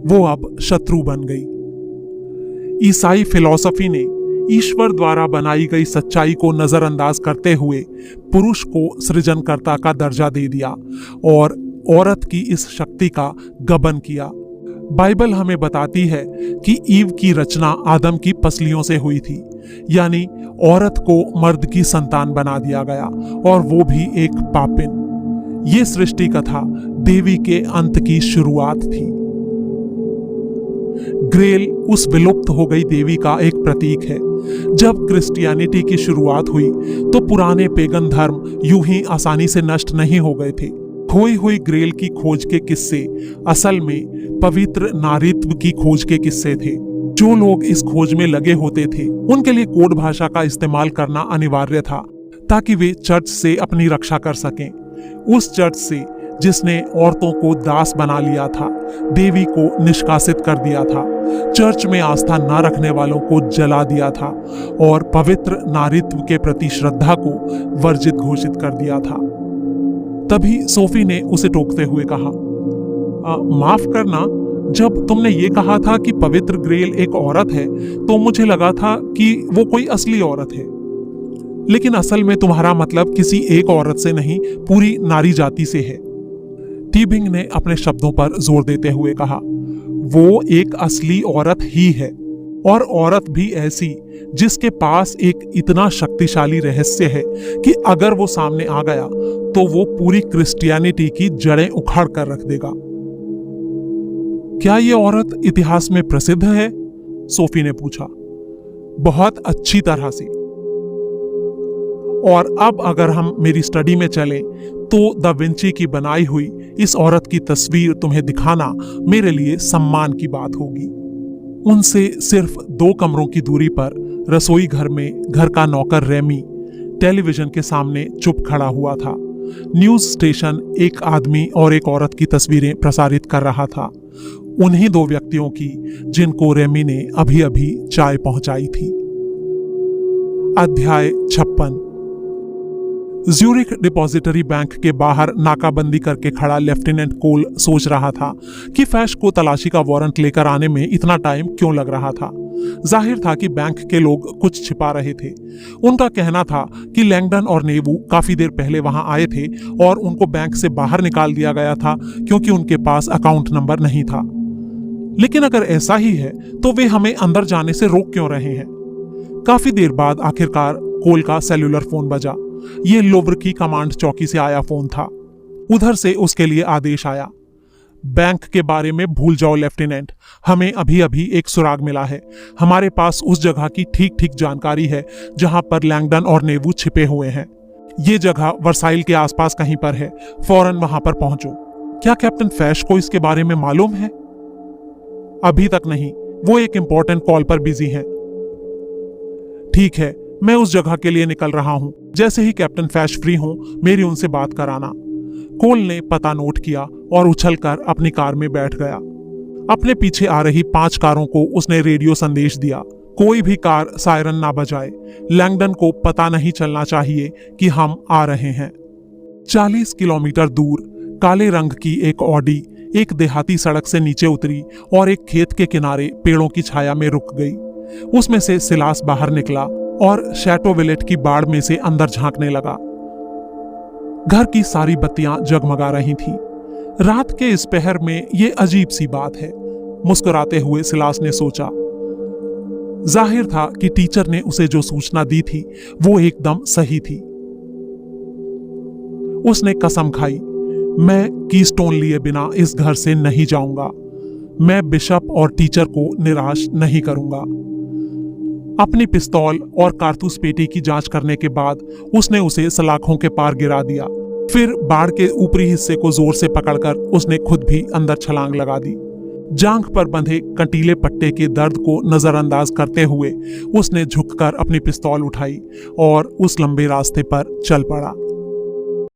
वो अब शत्रु बन गई। ईसाई फिलॉसफी ने ईश्वर द्वारा बनाई गई सच्चाई को नजरअंदाज करते हुए पुरुष को सृजनकर्ता का दर्जा दे दिया और औरत की इस शक्ति का गबन किया। बाइबल हमें बताती है कि ईव की रचना आदम की पसलियों से हुई थी, यानी औरत को मर्द की संतान बना दिया गया और वो भी एक पापिन। ये सृष्टि कथा देवी के अंत की शुरुआत थी। ग्रेल उस विलुप्त हो गई देवी का एक प्रतीक है। जब क्रिश्चियनिटी की शुरुआत हुई तो पुराने पेगन धर्म यूं ही आसानी से नष्ट नहीं हो गए थे। खोई हुई ग्रेल की खोज के किस्से असल में पवित्र नारीत्व की खोज के किस्से थे। जो लोग इस खोज में लगे होते थे उनके लिए कोड भाषा का इस्तेमाल करना अनिवार्य था ताकि वे चर्च से अपनी रक्षा कर सकें। उस चर्च से जिसने औरतों को दास बना लिया था, देवी को निष्कासित कर दिया था, चर्च में आस्था न रखने वालों को जला दिया था और पवित्र नारीत्व के प्रति श्रद्धा को वर्जित घोषित कर दिया था। तभी सोफी ने उसे टोकते हुए कहा, माफ करना, जब तुमने ये कहा था कि पवित्र ग्रेल एक औरत है तो मुझे लगा था कि वो कोई असली औरत है, लेकिन असल में तुम्हारा मतलब किसी एक औरत से नहीं, पूरी नारी जाति से है। टीबिंग ने अपने शब्दों पर जोर देते हुए कहा, वो एक असली औरत ही है, और औरत भी ऐसी जिसके पास एक इतना शक्तिशाली रहस्य है कि अगर वो सामने आ गया तो वो पूरी क्रिश्चियनिटी की जड़ें उखाड़ कर रख देगा। क्या ये औरत इतिहास में प्रसिद्ध है? सोफी ने पूछा। बहुत अच्छी तरह से। और अब अगर हम मेरी स्टडी में चलें तो दा विंची की बनाई हुई इस औरत की तस्वीर तुम्हें दिखाना मेरे लिए सम्मान की बात होगी। उनसे सिर्फ 2 कमरों की दूरी पर रसोई घर में घर का नौकर रेमी टेलीविजन के सामने चुप खड़ा हुआ था। न्यूज स्टेशन एक आदमी और एक औरत की तस्वीरें प्रसारित कर रहा था, उन्हीं 2 व्यक्तियों की जिनको रेमी ने अभी अभी चाय पहुंचाई थी। अध्याय 56। ज्यूरिख डिपॉजिटरी बैंक के बाहर नाकाबंदी करके खड़ा लेफ्टिनेंट कोल सोच रहा था कि फैश को तलाशी का वारंट लेकर आने में इतना टाइम क्यों लग रहा था। जाहिर था कि बैंक के लोग कुछ छिपा रहे थे। उनका कहना था कि लैंगडन और नेवू काफी देर पहले वहां आए थे और उनको बैंक से बाहर निकाल दिया गया था क्योंकि उनके पास अकाउंट नंबर नहीं था। लेकिन अगर ऐसा ही है तो वे हमें अंदर जाने से रोक क्यों रहे हैं? काफी देर बाद आखिरकार कोल का सेल्यूलर फोन बजा। ये लोव्र की कमांड चौकी से आया फोन था। उधर से उसके लिए आदेश आया, बैंक के बारे में भूल जाओ लेफ्टिनेंट, हमें अभी अभी एक सुराग मिला है। हमारे पास उस जगह की ठीक ठीक जानकारी है जहां पर लैंगडन और नेवू छिपे हुए हैं। ये जगह वर्साइल के आसपास कहीं पर है, फौरन वहां पर पहुंचो। क्या कैप्टन फैश को इसके बारे में मालूम है? अभी तक नहीं, वो एक इंपॉर्टेंट कॉल पर बिजी हैं। ठीक है, मैं उस जगह के लिए निकल रहा हूं। जैसे ही कैप्टन फैश फ्री हों, मेरी उनसे बात कराना। कोल ने पता नोट किया और उछलकर अपनी कार में बैठ गया। अपने पीछे आ रही 5 कारों को उसने रेडियो संदेश दिया, कोई भी कार सायरन ना बजाए। लैंगडन को पता नहीं चलना चाहिए कि हम आ रहे हैं। 40 किलोमीटर दूर काले रंग की एक ऑडी एक देहाती सड़क से नीचे उतरी और एक खेत के किनारे पेड़ों की छाया में रुक गई। उसमें से सिलास बाहर निकला और शैटो विलेट की बाड़ में से अंदर झांकने लगा। घर की सारी बत्तियां जगमगा रही थीं। रात के इस पहर में ये अजीब सी बात है, मुस्कुराते हुए सिलास ने सोचा। जाहिर था कि टीचर ने उसे जो सूचना दी थी वो एकदम सही थी। उसने कसम खाई, मैं कीस्टोन लिए बिना इस घर से नहीं जाऊंगा। मैं बिशप और टीचर को निराश नहीं करूंगा। अपनी पिस्तौल और कारतूस पेटी की जांच करने के बाद उसने उसे सलाखों के पार गिरा दिया। फिर बाड़ के ऊपरी हिस्से को जोर से पकड़कर उसने खुद भी अंदर छलांग लगा दी। जांघ पर बंधे कंटीले पट्टे के दर्द को नजरअंदाज करते हुए उसने झुककर अपनी पिस्तौल उठाई और उस लंबे रास्ते पर चल पड़ा।